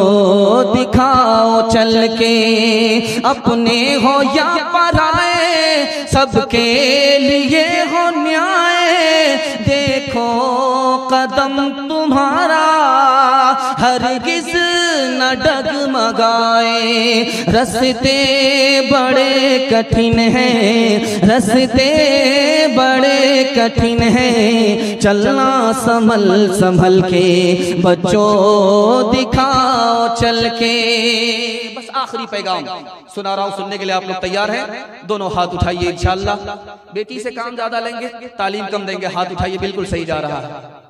S1: दिखाओ चल के, अपने हो या पराए सबके लिए हो न्याय। देखो कदम तुम्हारा हरगिज न डगमगाए। रस्ते बड़े कठिन हैं, रस्ते बड़े कठिन हैं, चलना संभल संभल के। बच्चों दिखाओ चल के। बस आखिरी पैगाम सुना रहा हूं, सुनने के लिए आप लोग तैयार हैं? दोनों हाथ उठाइए इंशाअल्लाह। बेटी से काम ज्यादा लेंगे, तालीम कम देंगे। हाथ उठाइए, बिल्कुल सही जा रहा है।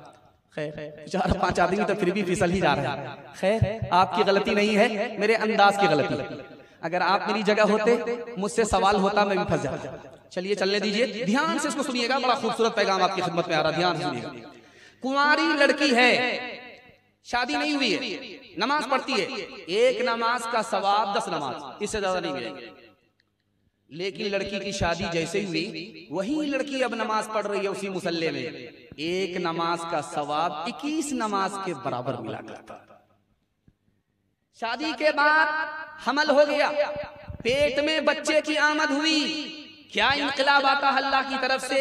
S1: खैर 4-5 आदमी तो फिर भी फिसल ही जा रहे हैं। खैर आपकी गलती नहीं है, मेरे अंदाज की गलती। अगर आप मेरी जगह होते, मुझसे सवाल होता, मैं भी फंस जाता। चलिए चलने दीजिए, ध्यान से इसको सुनिएगा। बड़ा खूबसूरत पैगाम आपकी खिदमत में आ रहा, ध्यान से सुनिएगा। कुंवारी लड़की है, शादी नहीं हुई है, नमाज पढ़ती है, एक नमाज का सवाब 10 नमाज, इससे ज्यादा नहीं मिलेंगे। लेकिन लड़की की शादी जैसे हुई, वही लड़की अब नमाज पढ़ रही है उसी मुसल्ले में, एक नमाज का सवाब 21 नमाज के बराबर मिला करता। शादी के बाद हमल हो गया, पेट में बच्चे की आमद हुई, क्या इनकलाब आता है अल्लाह की तरफ से।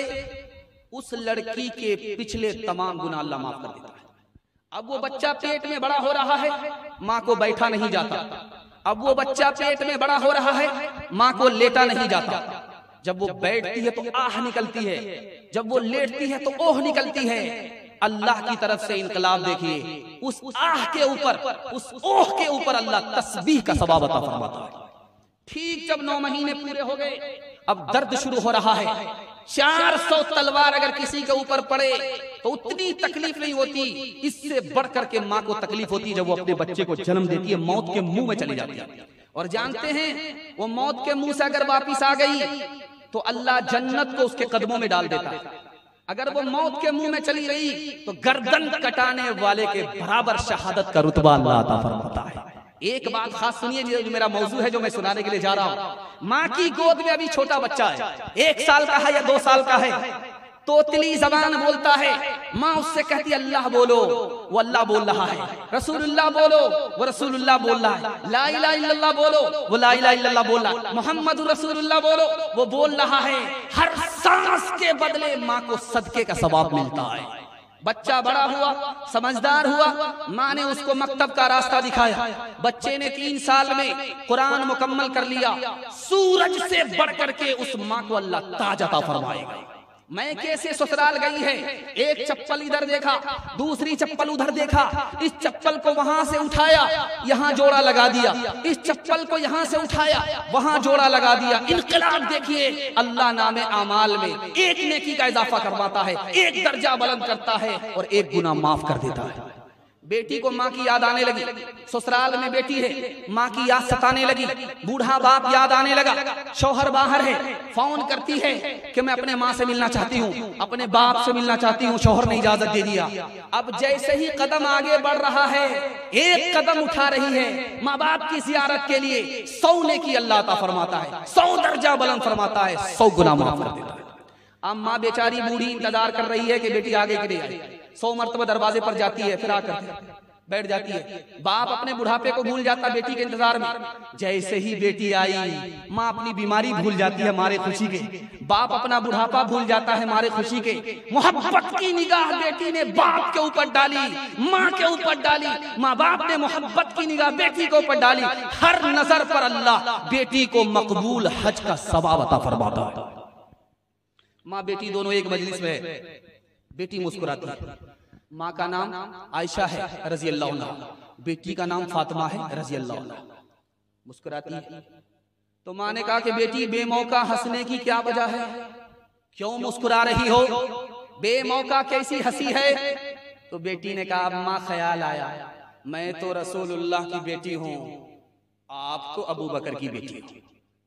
S1: उस लड़की के पिछले तमाम गुनाह अल्लाह माफ कर देता है। अब वो बच्चा पेट में बड़ा हो रहा है, माँ को बैठा नहीं जाता। अब वो बच्चा पेट में बड़ा हो रहा है, माँ को लेटा नहीं जाता। जब वो बैठती है तो आह निकलती है, जब वो लेटती है तो ओह निकलती है। अल्लाह की तरफ से इनकलाब देखिए, उस आह के ऊपर, उस ओह के ऊपर अल्लाह तस्बीह का सवाब अता फरमाता है। ठीक जब 9 महीने पूरे हो गए, अब दर्द शुरू हो रहा है। 400 तलवार अगर किसी के ऊपर पड़े तो उतनी तकलीफ नहीं होती, इससे बढ़कर के माँ को तकलीफ होती जब वो अपने बच्चे को जन्म देती है, मौत के मुंह में चली जाती है। और जानते हैं, वो मौत के मुंह से अगर वापिस आ गई तो अल्लाह जन्नत को उसके कदमों में डाल देता है। अगर वो मौत के मुंह में चली गई तो गर्दन कटाने वाले के बराबर शहादत का रुतबा अल्लाह अता फरमाता है। एक बात खास सुनिए, जो मेरा मौजू है, जो मैं सुनाने के लिए जा रहा हूँ। माँ की गोद में अभी छोटा बच्चा है, 1 साल का है या 2 साल का है, तोतली जबान बोलता है। माँ उससे कहती है अल्लाह बोलो, वो अल्लाह बोल रहा है। रसूलुल्लाह बोलो, वो रसूलुल्लाह बोल रहा है। ला इलाहा इल्लल्लाह बोलो, वो ला इलाहा इल्लल्लाह बोल रहा है। मोहम्मद रसूलुल्लाह बोलो, वो बोल रहा है। हर सांस के बदले माँ को सदके का सवाब मिलता है। बच्चा बड़ा हुआ, समझदार हुआ, माँ ने उसको मकतब का रास्ता दिखाया। बच्चे ने 3 साल में कुरान मुकम्मल कर लिया। सूरज से बढ़कर के उस माँ को अल्लाह ताज अता फरमाएगा। मैं कैसे ससुराल गई है, एक चप्पल इधर देखा, दूसरी चप्पल उधर देखा, इस चप्पल को वहां से उठाया, यहाँ जोड़ा लगा दिया, इस चप्पल को यहाँ से उठाया, वहां जोड़ा लगा दिया। इनकलाब देखिए, अल्लाह नामे आमाल में एक नेकी का इजाफा करवाता है, एक दर्जा बुलंद करता है और एक गुनाह माफ कर देता है। बेटी को माँ की याद आने लगी, ससुराल में बेटी है, माँ की याद सताने लगी। बूढ़ा बाप याद आने लगा, शौहर बाहर है, फोन करती है कि मैं अपने माँ से मिलना चाहती हूँ, अपने बाप से मिलना चाहती हूँ, शौहर ने इजाजत दे दिया। अब जैसे ही कदम आगे बढ़ रहा है, एक कदम उठा रही है माँ बाप की जियारत के लिए, 100 नेकी अल्लाह अता फरमाता है, 100 दर्जा बुलंद फरमाता है, 100 गुनाह माफ कर देता है। अब माँ बेचारी बूढ़ी इंतजार कर रही है कि बेटी आगे की नहीं आए। 100 मरतबा दरवाजे पर जाती है, फिर आकर बैठ जाती है। बाप अपने बुढ़ापे को भूल जाता बेटी के इंतजार में। जैसे ही बेटी आई, माँ अपनी बीमारी भूल जाती है मारे खुशी के, बाप अपना बुढ़ापा भूल जाता है मारे खुशी के। मोहब्बत की निगाह बेटी ने बाप के ऊपर डाली, माँ के ऊपर डाली, माँ बाप ने मोहब्बत की निगाह बेटी के ऊपर डाली। हर नजर पर अल्लाह बेटी को मकबूल हज का सवाब अता फरमाता है। माँ बेटी दोनों एक मजलिस में है, बेटी मुस्कुराती है। माँ का नाम आयशा है रजी अल्लाह अन्हा, बेटी का नाम फातिमा है रजी अल्लाह अन्हा। मुस्कुराती है तो माँ ने कहा कि बेटी बेमौका हंसने की क्या वजह है, क्यों मुस्कुरा रही हो, बेमौका कैसी हंसी है। तो बेटी ने कहा अम्मा ख्याल आया, मैं तो रसूलुल्लाह की बेटी हूँ, आप तो अबू बकर की बेटी हो।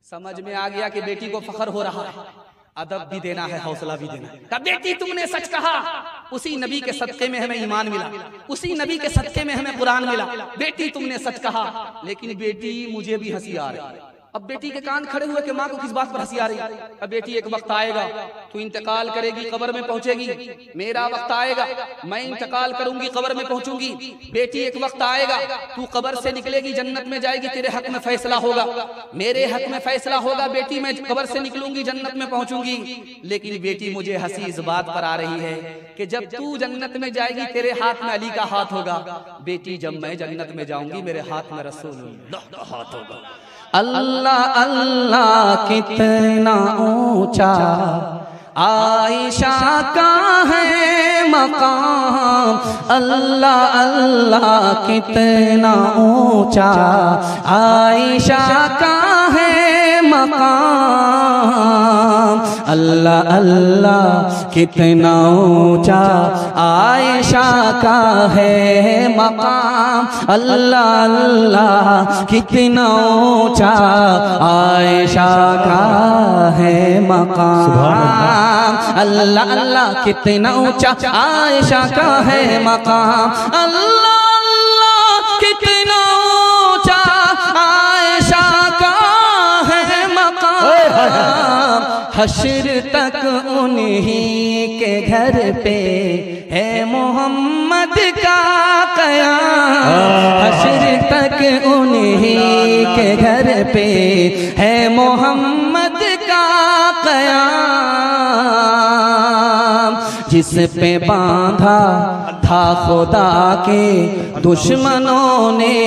S1: समझ में आ गया कि बेटी को फख्र हो रहा है। अदब भी देना है, हौसला भी देना है। कहा बेटी तुमने सच कहा, उसी नबी के सदके में हमें ईमान मिला, उसी नबी के सदके में हमें कुरान मिला। बेटी तुमने सच कहा, लेकिन बेटी मुझे भी हंसी आ रही है। अब बेटी के कान खड़े हुए कि माँ को किस बात पर हंसी आ रही है। अब बेटी एक वक्त आएगा, तू इंतकाल करेगी, कब्र में पहुंचेगी, मेरा वक्त आएगा, मैं इंतकाल करूंगी, कब्र में पहुंचूंगी। बेटी एक वक्त आएगा, तू कब्र से निकलेगी, जन्नत में जाएगी, तेरे हक में फैसला होगा, मेरे हक में फैसला होगा। बेटी मैं कब्र से निकलूंगी, जन्नत में पहुंचूंगी। लेकिन बेटी मुझे हंसी इस बात पर आ रही है कि जब तू जन्नत में जाएगी, तेरे हाथ में अली का हाथ होगा। बेटी जब मैं जन्नत में जाऊंगी, मेरे हाथ में रसूलुल्लाह का हाथ होगा। अल्लाह अल्लाह कितना ऊंचा आयशा का है मकाम, अल्लाह अल्लाह कितना ऊंचा आयशा का है मकाम, अल्लाह अल्लाह कितना ऊंचा आयशा का है मकाम, अल्लाह अल्लाह कितना ऊंचा आयशा का है मकाम, अल्लाह अल्लाह कितना ऊंचा आयशा का है मकाम, अल्लाह अल्लाह कितना ऊंचा आयशा का है मकाम। हश्र तक उन्हीं के घर पे है मोहम्मद का क़याम, हश्र तक उन्हीं के घर पे है मोहम्मद का क़याम। जिस पे बांधा था खुदा के दुश्मनों ने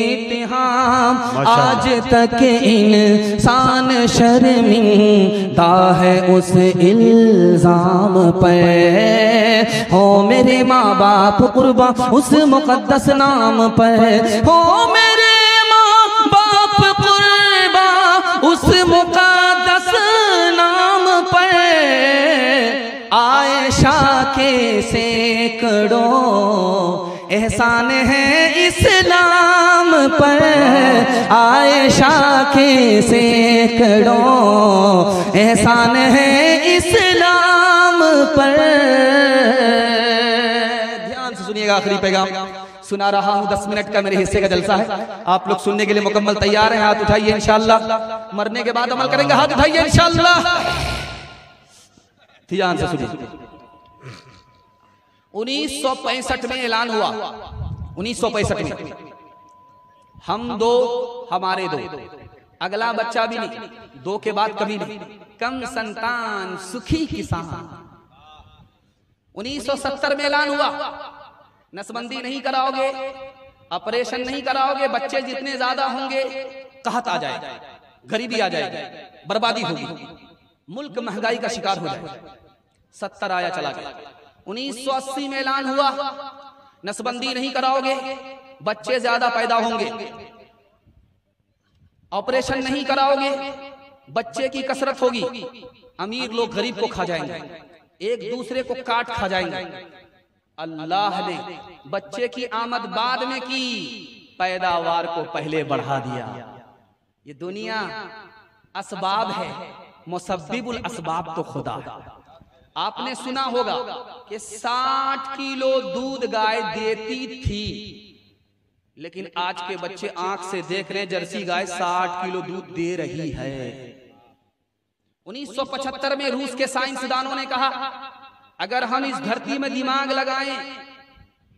S1: इत्तेहाम, आज तक इंसान शर्मिंदा है उस इल्जाम पर। हो मेरे माँ बाप कुर्बा उस मुकद्दस नाम पर, हो मेरे माँ बाप कुर्बा उस मुकद्दस नाम पर। आयशा के सैकड़ों एहसान है इस्लाम पर, आयशा के सैकड़ों एहसान है इस्लाम पर। ध्यान से सुनिएगा, आखिरी पैगाम सुना रहा हूं, 10 मिनट का मेरे हिस्से का जलसा है। आप लोग सुनने के लिए मुकम्मल तैयार हैं? हाथ उठाइए इंशाअल्लाह, मरने के बाद अमल करेंगे। हाथ उठाइए इंशाअल्लाह। ध्यान से सुनिए। 1965 में ऐलान हुआ, 1965 में हम दो हमारे दो, अगला बच्चा भी नहीं, दो के बाद कभी नहीं, कम संतान सुखी किसान। 1970 में ऐलान हुआ, नसबंदी नहीं कराओगे, ऑपरेशन नहीं कराओगे, बच्चे जितने ज्यादा होंगे कहत आ जाएगा, गरीबी आ जाएगी, बर्बादी होगी, मुल्क महंगाई का शिकार हो जाएगा। 70 आया चला गया। 1980 में ऐलान हुआ, नसबंदी नहीं कराओगे, बच्चे ज्यादा पैदा होंगे, ऑपरेशन नहीं कराओगे, बच्चे की कसरत होगी, अमीर लोग गरीब को खा जाएंगे, एक दूसरे को काट खा जाएंगे। अल्लाह ने बच्चे की आमद बाद में की, पैदावार को पहले बढ़ा दिया। ये दुनिया असबाब है, मुसब्बिबुल असबाब तो खुदा। आपने सुना होगा कि 60 किलो दूध गाय देती थी, लेकिन आज के बच्चे आंख से देख रहे हैं जर्सी गाय 60 किलो दूध दे रही है। 1975 में रूस के साइंसदानों ने कहा, अगर हम इस धरती में दिमाग लगाएं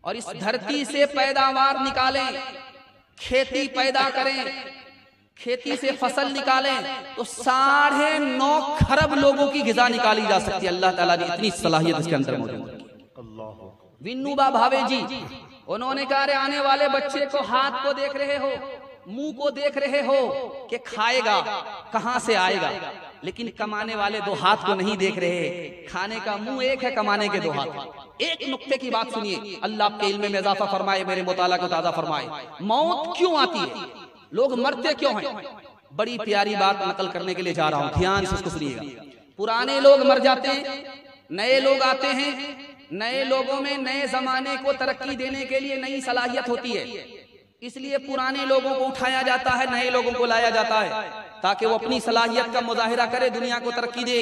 S1: और इस धरती से पैदावार निकालें, खेती पैदा करें, खेती से फसल निकालें, तो 9.5 खरब लोगों की गिजा निकाली जा सकती है। अल्लाह ताला ने इतनी सलाहियत इसके अंदर मौजूद है। विनोबा भावे जी, उन्होंने कहा, अरे आने वाले बच्चे को हाथ को देख रहे हो, मुंह को देख रहे हो कि खाएगा कहां से आएगा, लेकिन कमाने वाले दो हाथ को नहीं देख रहे। खाने का मुंह एक है, कमाने के दो हाथ। एक नुक्ते की बात सुनिए, अल्लाह आपके इल्म में इजाफा फरमाए, मेरे मुताला को ताज़ा फरमाए। मौत क्यों आती है, लोग मरते क्यों हैं? बड़ी प्यारी बात नकल करने के लिए जा रहा हूं, ध्यान से उसको सुनिएगा। पुराने लोग मर जाते हैं, नए लोग आते हैं, नए लोगों में नए जमाने को तरक्की देने के लिए नई सलाहियत होती है, इसलिए पुराने लोगों को उठाया जाता है, नए लोगों को लाया जाता है। ताकि वो अपनी सलाहियत का मुजाहिरा करे, दुनिया को तरक्की दे।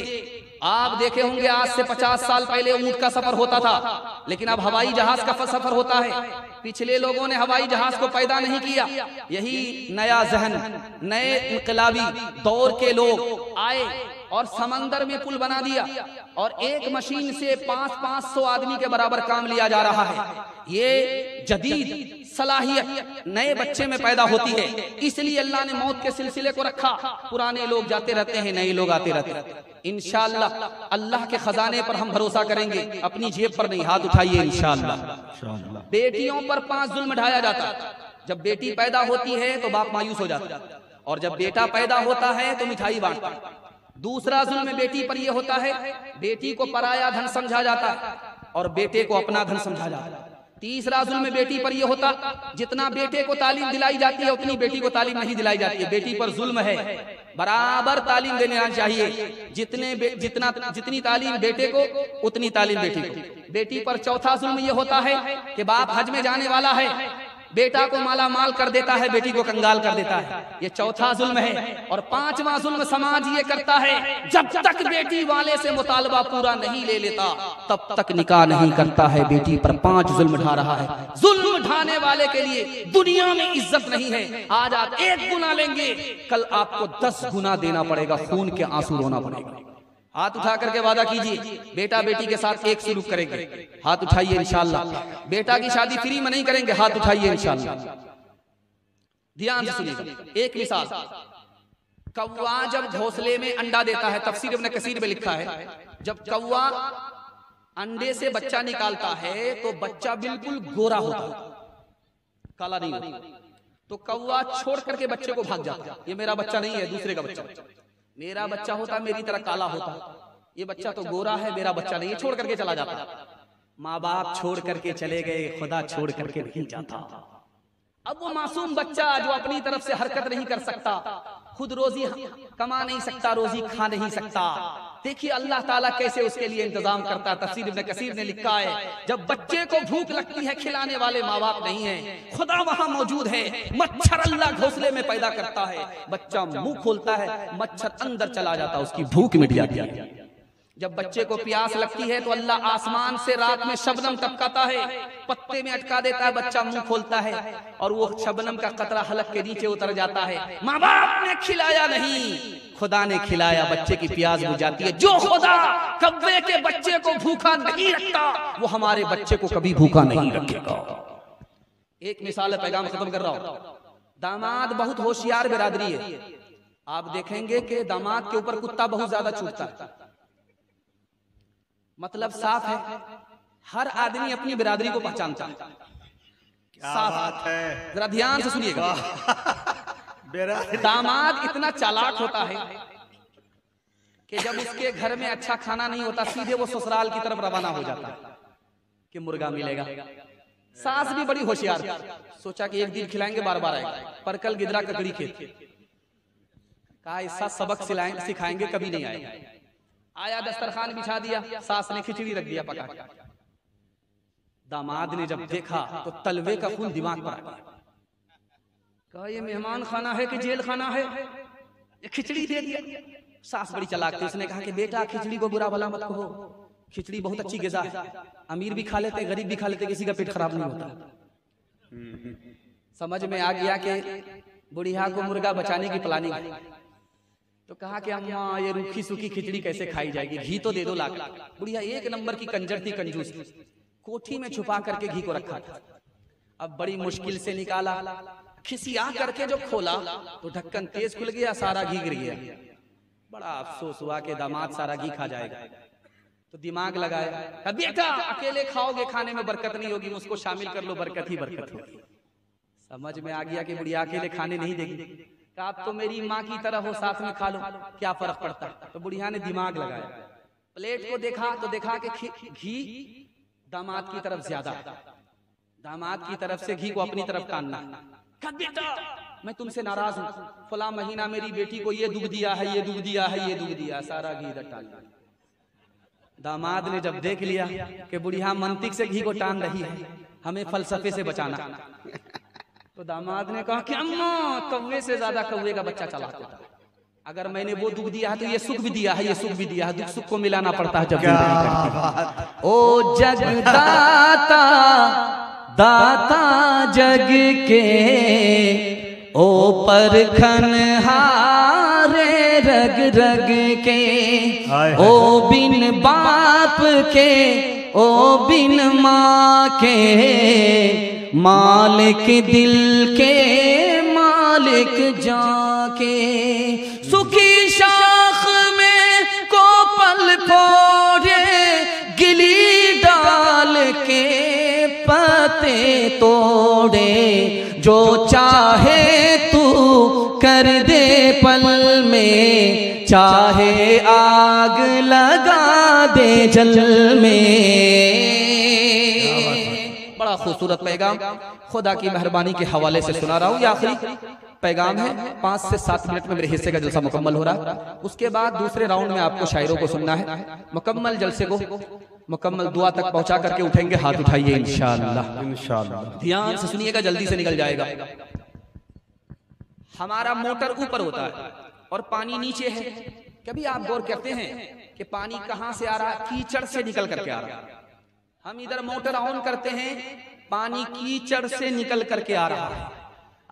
S1: आप देखे होंगे आज से 50 साल पहले ऊंट का सफर होता था, लेकिन अब हवाई जहाज का सफर होता है। पिछले लोगों ने हवाई जहाज को पैदा नहीं किया, यही नया जहन, नए इनकलाबी दौर के लोग आए और समंदर में पुल बना दिया और एक मशीन से 500 आदमी के बराबर काम लिया जा रहा है। ये जदीद सलाहियत नए बच्चे में पैदा होती है, इसलिए अल्लाह ने मौत के सिलसिले को रखा। पुराने लोग जाते रहते हैं, नए लोग आते रहते हैं। इंशाअल्लाह अल्लाह के खजाने पर हम भरोसा करेंगे, अपनी जेब पर नहीं। हाथ उठाइए इंशाअल्लाह। बेटियों पर 5 जुल्म ढाया जाता है। जब बेटी पैदा होती है तो बाप मायूस हो जाता है, और जब बेटा पैदा होता है तो मिठाई बांटता है। दूसरा जुल्म बेटी पर यह होता है, बेटी को पराया धन समझा जाता है और बेटे को अपना धन समझा जाता है। तीसरा जुल्म बेटी पर यह होता, जितना बेटे को तालीम दिलाई जाती है उतनी बेटी को तालीम नहीं दिलाई जाती है। बेटी पर जुल्म है, बराबर तालीम देना चाहिए। जितनी तालीम बेटे को उतनी तालीम बेटी को। बेटी पर चौथा जुल्म यह होता है कि बाप हज में जाने वाला है, बेटा को माला माल कर देता है, बेटी को कंगाल कर देता है। ये चौथा जुल्म है। और 5वां जुल्म समाज ये करता है, जब तक बेटी वाले से मुतालबा पूरा नहीं ले लेता तब तक निकाह नहीं करता है। बेटी पर 5 जुल्म ढा रहा है। जुल्म ढाने वाले के लिए दुनिया में इज्जत नहीं है। आज आप 1 गुना लेंगे, कल आपको 10 गुना देना पड़ेगा, खून के आंसू रोना पड़ेगा। हाथ उठा करके वादा कीजिए, बेटा बेटी के साथ एक सलूक करेंगे। हाथ उठाइए इंशाअल्लाह। बेटा की शादी फ्री में नहीं करेंगे, हाथ उठाइए इंशाअल्लाह। ध्यान से सुनिएगा। एक मिसाल, कौवा जब घोंसले में अंडा देता है, तफसीर इब्न कसीर में लिखा है, जब कौवा अंडे से बच्चा निकालता है तो बच्चा बिल्कुल गोरा होता है, काला नहीं होता। तो कौवा छोड़ करके बच्चे को भाग जाता है। ये मेरा बच्चा नहीं है, दूसरे का बच्चा। मेरा बच्चा होता मेरी तरह काला होता, ये बच्चा तो गोरा है, मेरा बच्चा नहीं। छोड़ करके चला जाता। माँ बाप छोड़ करके चले गए, खुदा छोड़ करके नहीं जाता। अब वो मासूम बच्चा जो अपनी तरफ से हरकत नहीं कर सकता, खुद रोजी कमा नहीं सकता, रोजी खा नहीं सकता, देखिए अल्लाह ताला कैसे उसके लिए इंतजाम करता। तफसीर इब्न कसीर ने लिखा है, जब बच्चे को भूख लगती है, खिलाने वाले माँ बाप नहीं है, खुदा वहां मौजूद है। मच्छर अल्लाह घोंसले में पैदा करता है, बच्चा मुंह खोलता है, मच्छर अंदर चला जाता, उसकी भूख मिट जाती है। जब बच्चे को प्यास लगती है तो अल्लाह आसमान से रात में शबनम टपकाता है, पत्ते में अटका देता है, बच्चा मुंह खोलता है और वो शबनम का कतरा हलक के नीचे उतर जाता है। माँ बाप ने खिलाया नहीं, खुदा ने खिलाया, बच्चे की प्यास बुझाती है। जो खुदा कौवे के बच्चे को भूखा नहीं रखता, वो हमारे बच्चे को कभी भूखा नहीं रखेगा। एक मिसाल है, पैगाम खत्म कर रहा हूं। दामाद बहुत होशियार बिरादरी है। आप देखेंगे कि दामाद के ऊपर कुत्ता बहुत ज्यादा छूटता है। मतलब साफ है, हर आदमी अपनी बिरादरी को पहचानता है। क्या बात है, जरा ध्यान से सुनिएगा। दामाद इतना चालाक होता है कि जब उसके घर में अच्छा खाना नहीं होता, सीधे वो ससुराल की तरफ रवाना हो जाता है कि मुर्गा मिलेगा। सास भी बड़ी होशियार, सोचा कि एक दिन खिलाएंगे, बार बार आएगा। पर कल गिदरा ककड़ी खेत, कहा ऐसा सबक सिखाएंगे कभी नहीं आएगा। आया, दस्तरखान बिछा दिया, सास ने खिचड़ी रख दिया पका के। दामाद ने जब देखा तो तलवे का खून दिमाग पर आ गया। कहा ये मेहमान खाना है कि जेल खाना है, ये खिचड़ी दे दिया। सास बड़ी चालाक थी, उसने कहा कि बेटा खिचड़ी को बुरा भला मत कहो, खिचड़ी बहुत अच्छी ग़िज़ा है, अमीर भी खा लेते, गरीब भी खा लेते, किसी का पेट खराब नहीं होता। समझ में आ गया कि बुढ़िया को मुर्गा बचाने की प्लानिंग। तो कहा कि अम्मा ये रूखी सूखी खिचड़ी कैसे खाई जाएगी, घी तो दे दो लाख। बुढ़िया एक नंबर की कंजर थी, कंजूस, कोठी में छुपा करके घी को रखा था। अब बड़ी मुश्किल से निकाला, खिसिया करके जो खोला तो ढक्कन तेज खुल गया, सारा घी गिर गया। बड़ा अफसोस हुआ कि दामाद सारा घी खा जाएगा। तो दिमाग लगाया, बेटा अकेले खाओगे, खाने में बरकत नहीं होगी, मुझको शामिल कर लो, बरकत ही बरकत होगी। समझ में आ गया कि बुढ़िया अकेले खाने नहीं देगी। आप तो मेरी माँ की तरह हो, साथ में खा लो, क्या फर्क पड़ता है। तो बुढ़िया ने दिमाग लगाया, प्लेट को देखा तो देखा कि घी दामाद की तरफ ज्यादा है, दामाद की तरफ से घी को अपनी तरफ काटना। बेटा मैं तुमसे नाराज हूँ, फला महीना मेरी बेटी को ये दुख दिया है, ये दुख दिया है, ये दुख दिया, सारा घी इधर टाल दिया। दामाद ने जब देख लिया कि बुढ़िया मंतिक से घी को टान रही है, हमें फलसफे से बचाना, तो दामाद ने कहा कि अम्मा कौवे से ज्यादा कौवे का बच्चा चालाक होता है। अगर मैंने वो दुख दिया है तो ये सुख भी दिया है, ये सुख भी दिया है, दुख सुख को मिलाना पड़ता है जब जिंदगी। ओ जगदाता दाता जग के, ओ परखनहारे रग रग के, ओ बिन बाप के, ओ बिन माँ के, मालिक दिल के, मालिक जाके, सुखी शाख में को पल फोड़े, गिली डाल के पत्ते तोड़े, जो चाहे तू कर दे पल में, चाहे आग लगा दे जल में। बड़ा खूबसूरत पैगाम खुदा की मेहरबानी के हवाले से सुना रहा हूँ। ये आखिरी पैगाम है, 5 से 7 मिनट में मेरे हिस्से का जलसा मुकम्मल हो रहा है। उसके बाद दूसरे राउंड में आपको शायरों को सुनना है। मुकम्मल जलसे को मुकम्मल दुआ तक पहुंचा करके उठेंगे, हाथ उठाइए इंशाअल्लाह। ध्यान से सुनिएगा, जल्दी से निकल जाएगा। हमारा मोटर ऊपर होता है और पानी नीचे है। कभी आप गौर करते हैं कि पानी कहां से आ रहा है? कीचड़ से निकल करके आ रहा है। हम इधर मोटर ऑन करते हैं, पानी कीचड़ से निकल करके आ रहा है।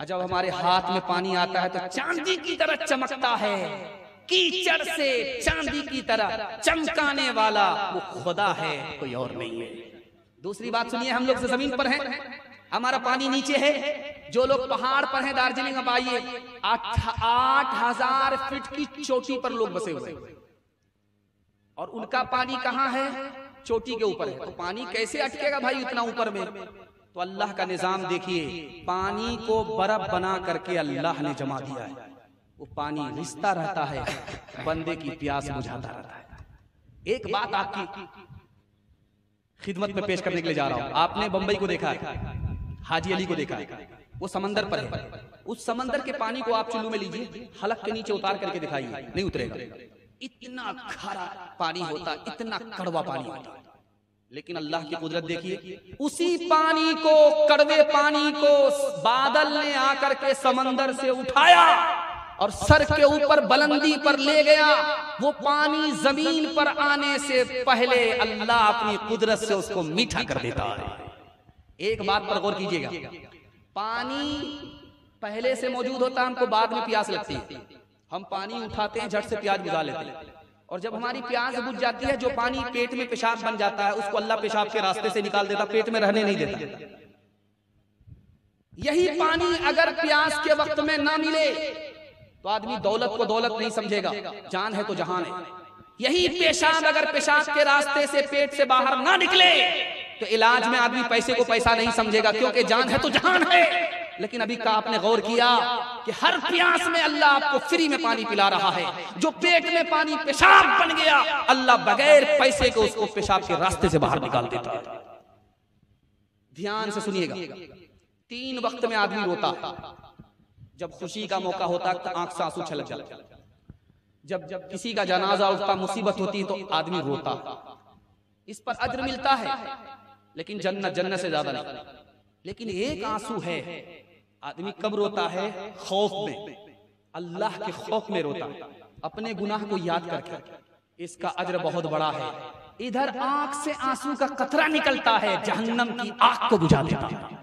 S1: जब हमारे हाथ में पानी आता है तो चांदी की तरह चमकता है। कीचड़ से चांदी की तरह चमकाने वाला वो खुदा है, कोई और नहीं है। दूसरी बात सुनिए, हम लोग से जमीन पर हैं, हमारा पानी नीचे है। जो लोग पहाड़ पर हैं, दार्जिलिंग में आइए, 8000 फीट की चोटी पर लोग बसे हुए हैं और उनका पानी कहाँ है? चोटी के ऊपर है। तो पानी कैसे अटकेगा भाई इतना ऊपर में? तो अल्लाह का निजाम देखिए, पानी को बर्फ बना करके अल्लाह ने जमा दिया है। वो पानी रिश्ता रहता है, बंदे की प्यास बुझाता रहता है। एक बात आपकी खिदमत में पेश करने के लिए जा रहा हूं। आपने बंबई को देखा है, हाजी अली को देखा है, वो समंदर पर है। उस समंदर के पानी को आप चुल्लू में लीजिए, हलक के नीचे उतार करके दिखाइए, नहीं उतरेगा। इतना खारा पानी होता, इतना कड़वा पानी होता। लेकिन अल्लाह की कुदरत देखिए, उसी पानी को, कड़वे पानी को बादल ने आकर के समंदर से उठाया और सर के ऊपर बुलंदी पर ले गया। वो पानी जमीन पर आने से पहले अल्लाह अपनी कुदरत से उसको मीठा कर देता है। एक बात पर गौर कीजिएगा, पानी पहले से मौजूद होता है, हमको बाद में प्यास लगती है। हम पानी उठाते हैं, झट से प्यास बुझा लेते हैं, और जब हमारी प्यास बुझ जाती है, जो पानी पेट में पेशाब बन जाता है, उसको अल्लाह पेशाब के रास्ते से निकाल देता, पेट में रहने नहीं देता। यही पानी अगर प्यास के वक्त में ना मिले तो आदमी दौलत को दौलत नहीं समझेगा, जान है तो जहान है। यही पेशाब अगर पेशाब के रास्ते से पेट से बाहर ना निकले तो इलाज में आदमी पैसे को पैसा नहीं समझेगा, क्योंकि जान है तो जहान है। लेकिन अभी का आपने गौर किया कि हर प्यास में अल्लाह आपको फ्री में पानी पिला रहा है। जो पेट में पानी पेशाब बन गया, अल्लाह बगैर पैसे के उसको पेशाब के रास्ते से बाहर निकाल देता है। ध्यान से सुनिएगा, 3 वक्त में आदमी रोता। जब खुशी का मौका होता तो आंख से आंसू छलक जाता, जब किसी का जनाजा उठता, मुसीबत होती तो आदमी रोता। इस पर अज्र मिलता है, लेकिन जन्नत से ज्यादा नहीं। लेकिन एक आंसू है, आदमी कब रोता है? खौफ में, अल्लाह के खौफ में रोता है, अपने गुनाह को याद करके। इसका अज्र बहुत बड़ा है। इधर आंख से आंसू का कतरा निकलता है, जहन्नम की आग को बुझा देता है।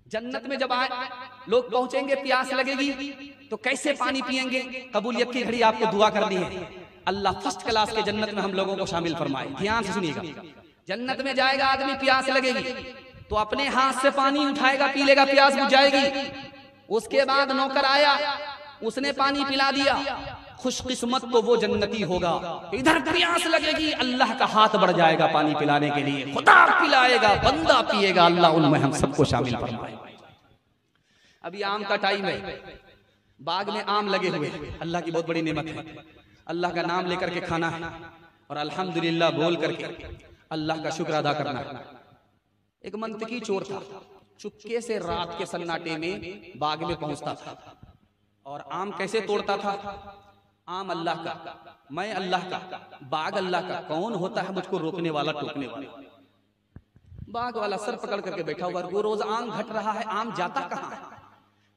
S1: जन्नत में जब आए लोग पहुंचेंगे, प्यास लगेगी तो कैसे पानी पिएंगे? कबूलियत की घड़ी आपको दुआ करनी है, अल्लाह फर्स्ट क्लास के जन्नत में हम लोगों को शामिल फरमाए। ध्यान से सुनिएगा, जन्नत में जाएगा आदमी, प्यास लगेगी तो अपने हाथ से पानी उठाएगा, पी लेगा, प्यास बुझ जाएगी। उसके बाद नौकर आया, उसने पानी पिला दिया, खुशकिस्मत तो वो जन्नती होगा। इधर प्यास लगेगी, अल्लाह का हाथ बढ़ जाएगा पानी पिलाने के लिए, खुदा पिलाएगा, बंदा पिएगा। अल्लाह उनमें हम सबको शामिल फरमाए। अभी आम का टाइम है, बाग में आम लगे हुए, अल्लाह की बहुत बड़ी नेमत है। अल्लाह का नाम लेकर के खाना है और अल्हम्दुलिल्लाह बोल करके अल्लाह का शुक्र अदा करना है। एक मंतकी चोर था, चुपके से रात के सन्नाटे में बाग में पहुंचता था और आम कैसे तोड़ता था? आम अल्लाह का, मैं अल्लाह का, बाग अल्लाह का, कौन होता है मुझको रोकने वाला, टोकने वाला? बाग वाला सर पकड़ करके बैठा हुआ, वो रोज आम घट रहा है, आम जाता कहाँ है?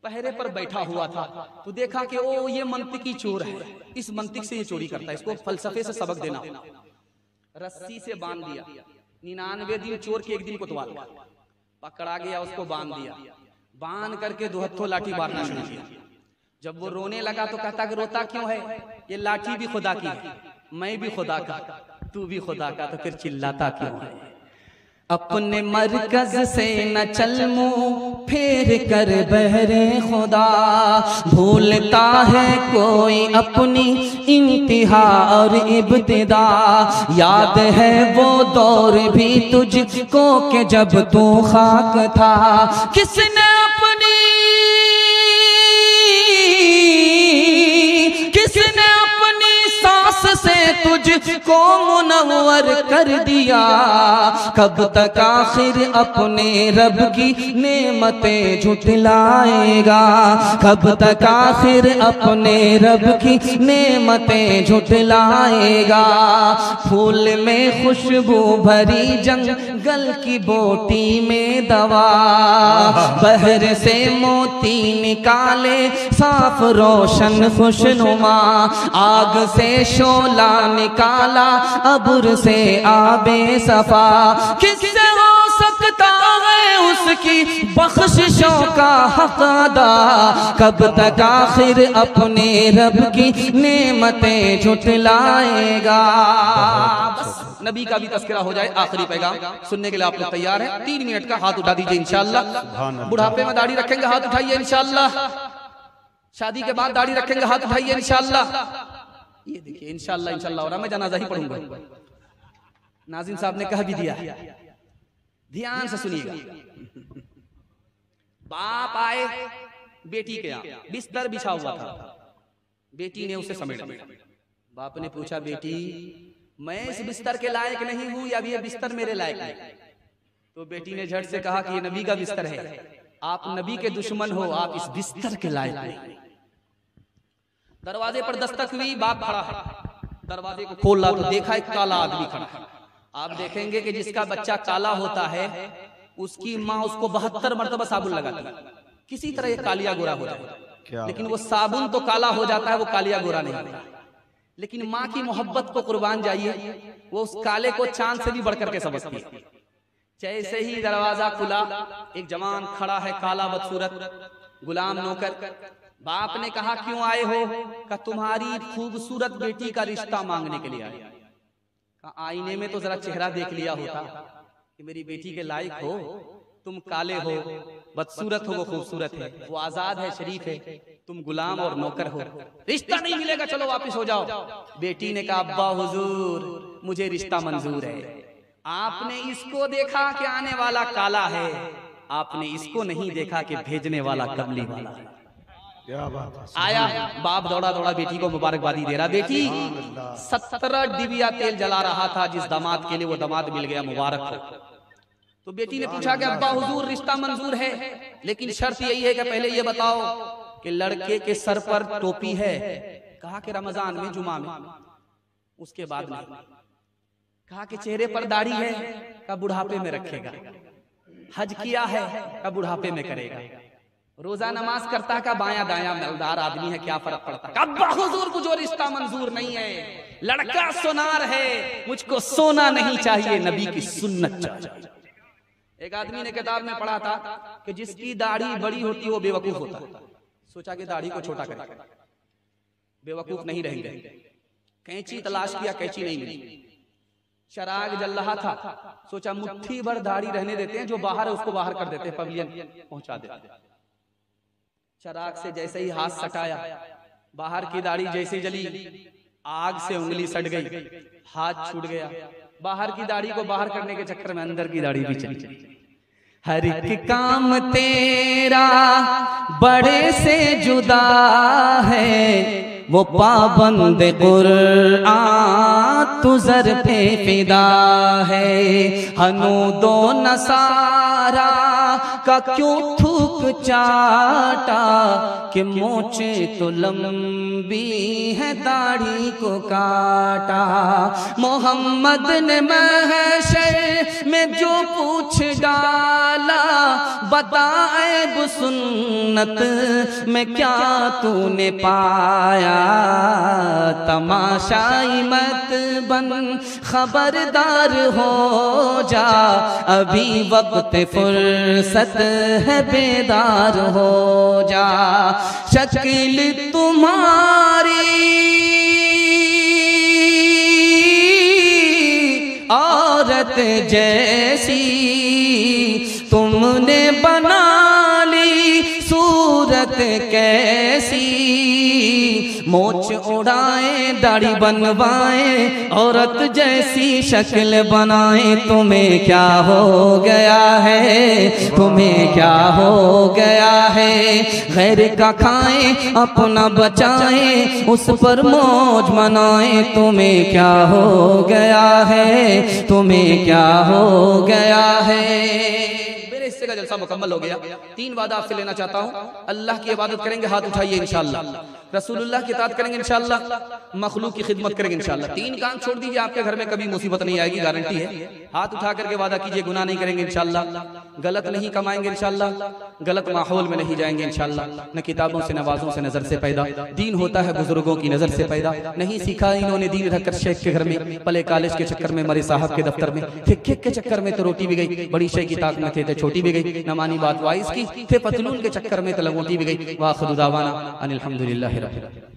S1: पहरे पर बैठा हुआ था, तो देखा कि ओ ये मंतिकी चोर है, इस मंतिक से ये चोरी करता है, इसको फलसफे से सबक देना। रस्सी से बांध दिया, 99 दिन चोर के एक दिन कोतवाल, पकड़ा गया, उसको बांध दिया, बांध करके 2 हत्थों लाठी मारना शुरू किया। जब वो रोने लगा तो कहता कि रोता क्यों है, ये लाठी भी खुदा की है, मैं भी खुदा का, तू भी खुदा का, तो फिर चिल्लाता क्यों है। अपने मरकज से न चल मुँह फेर कर बहरे खुदा, भूलता है कोई अपनी इंतहा और इब्तिदा। याद है वो दौर भी तुझको के जब तू खाक था, किसने अपनी सांस से तुझको मुनव्वर कर दिया। कब तक आखिर अपने रब की नेमतें झुठलाएगा, कब तक आखिर अपने रब की नेमतें झुठलाएगा। फूल में खुशबू भरी जंगल की बोटी में दवा, बहर से मोती निकाले साफ रोशन खुशनुमा। आग से शोला निकाला अबुर से आबे सफा, किससे हो सकता है उसकी बख्शिशों का हक अदा। कब तक आखिर अपने रब की नेमतें झुठलाएगा। बस नबी का भी तस्करा हो जाए, आखिरी पैगाम सुनने के लिए आप लोग तैयार हैं? 3 मिनट का, हाथ उठा दीजिए इंशाअल्लाह। बुढ़ापे में दाढ़ी रखेंगे, हाथ उठाइए इंशाअल्लाह। शादी के बाद दाढ़ी रखेंगे, हाथ उठाइए इंशाअल्लाह। ये देखिए इंशाअल्लाह इंशाअल्लाह, और मैं जनाजा ही पढ़ूंगा। नाज़िम साहब ने कह भी दिया, ध्यान से सुनिएगा। बाप आए बेटी के यहाँ, बिस्तर बिछा हुआ था, बेटी ने उसे समेट लिया। बाप ने पूछा, बेटी मैं इस बिस्तर के लायक नहीं हूं या ये बिस्तर मेरे लायक है? तो बेटी ने झट से कहा कि ये नबी का बिस्तर है, आप नबी के दुश्मन हो, आप इस बिस्तर के लायक नहीं। दरवाजे पर दस्तक हुई, बाप खड़ा है, दरवाजे को खोला तो देखा एक काला आदमी खड़ा है। आप देखेंगे कि जिसका बच्चा काला होता है उसकी माँ उसको 72 मरतबा साबुन लगाती है, किसी तरह ये कालिया गोरा हो जाए, लेकिन वो साबुन तो काला हो जाता है, वो कालिया गोरा नहीं होता। लेकिन माँ की मोहब्बत को कुर्बान जाइए, वो उस काले को चांद से भी बढ़कर के समझती है। जैसे ही दरवाजा खुला, एक जवान खड़ा है, काला बदसूरत गुलाम नौकर। बाप ने कहा, क्यों आए हो? का तुम्हारी खूबसूरत बेटी का रिश्ता मांगने के लिए आए। कहा, आईने में तो जरा चेहरा देख लिया होता कि मेरी बेटी के लायक हो, तुम काले हो, बदसूरत हो, वो खूबसूरत है, वो आजाद है, शरीफ है, तुम गुलाम और नौकर हो, रिश्ता नहीं मिलेगा, चलो वापस हो जाओ। बेटी ने कहा, अब्बा हुजूर मुझे रिश्ता मंजूर है। आपने इसको देखा कि आने वाला काला है, आपने इसको नहीं देखा कि भेजने वाला कमली वाला है। क्या बात है। आया बाप दौड़ा दौड़ा बेटी को मुबारकबादी दे रहा, बेटी 17 डिबिया तेल जला रहा था जिस दामाद के लिए, वो दामाद मिल गया, मुबारक हो। तो बेटी ने पूछा कि अब्बा हुजूर रिश्ता मंजूर है, लेकिन शर्त यही है कि पहले ये बताओ कि लड़के के सर पर टोपी है? कहा कि रमजान में, जुमा में, उसके बाद में। कहा कि चेहरे पर दाढ़ी है? का बुढ़ापे में रखेगा। हज किया है? का बुढ़ापे में करेगा। रोजा नमाज करता का बायां दायां मलदार आदमी है, क्या फर्क पड़ता? अब्बा हुजूर को जो रिश्ता मंजूर नहीं है, लड़का सोनार है, मुझको सोना नहीं चाहिए, नबी की सुन्नत चाहिए। एक आदमी ने किताब में पढ़ा था कि जिसकी दाढ़ी बड़ी होती है वो बेवकूफ होता है। सोचा कि दाढ़ी को छोटा करें, बेवकूफ नहीं रहेंगे। कैंची तलाश किया, कैंची नहीं मिली। चराग जल रहा था, सोचा मुट्ठी भर दाढ़ी रहने देते हैं, जो बाहर है उसको बाहर कर देते हैं, पवेलियन पहुंचा देते हैं। चराग से जैसे ही हाथ सटाया, बाहर की दाढ़ी जैसे जली, आग से उंगली सट गई, हाथ छूट गया। बाहर की दाढ़ी को बाहर करने के चक्कर में अंदर की दाढ़ी भी चली। हर एक काम तेरा बड़े से जुदा है, वो पाबंद कुरआन तू ज़र पे फिदा है। हनूदो नसारा का क्यों थूक चाटा, कि मोचे तो लंबी है दाढ़ी को काटा। मोहम्मद ने महशर में जो पूछ डाला, बताए सुन्नत में क्या तूने पाया, तमाशाई मत बन खबरदार हो जा, अभी वक्त फुर्सत है बेदार हो जा। शक्ल तुम्हारी औरत जैसी, तुमने बना ली सूरत कैसी, मोच उड़ाए दाढ़ी बनवाए औरत जैसी शक्ल बनाए। तुम्हें क्या हो गया है, तुम्हें क्या हो गया है, गैर का खाएं अपना बचाएं, उस पर मौज मनाएं। तुम्हें क्या हो गया है, तुम्हें क्या हो गया है। मेरे हिस्से का जलसा मुकम्मल हो गया। 3 वादा आपसे लेना चाहता हूँ। अल्लाह की इबादत करेंगे, हाथ उठाइए इंशाअल्लाह। रसूलुल्लाह की इताअत करेंगे इंशाअल्लाह, मखलूक की खिदमत करेंगे इंशाअल्लाह। 3 काम छोड़ दीजिए, आपके घर में कभी मुसीबत नहीं आएगी, गारंटी है। हाथ उठा करके वादा कीजिए, गुनाह नहीं करेंगे इंशाअल्लाह, गलत नहीं कमाएंगे इंशाअल्लाह, गलत माहौल में नहीं जाएंगे इंशाअल्लाह। न किताबों से नवाजों से नजर से पैदा, दीन होता है बुजुर्गों की नजर से पैदा। नहीं सीखा इन्होंने दीन रखकर शेख के घर में, पले कॉलेज के चक्कर में, मरे साहब के दफ्तर में, ठिक के चक्कर में तो रोटी भी गई, बड़ी शेख की ताक में थे तो छोटी भी गई, न मानी बात वाइस की, थे पतलून के चक्कर में तो लंगोटी भी गई। वाखिर दावाना अनिल हम्दुलिल्लाहि रब्बिल आलमीन।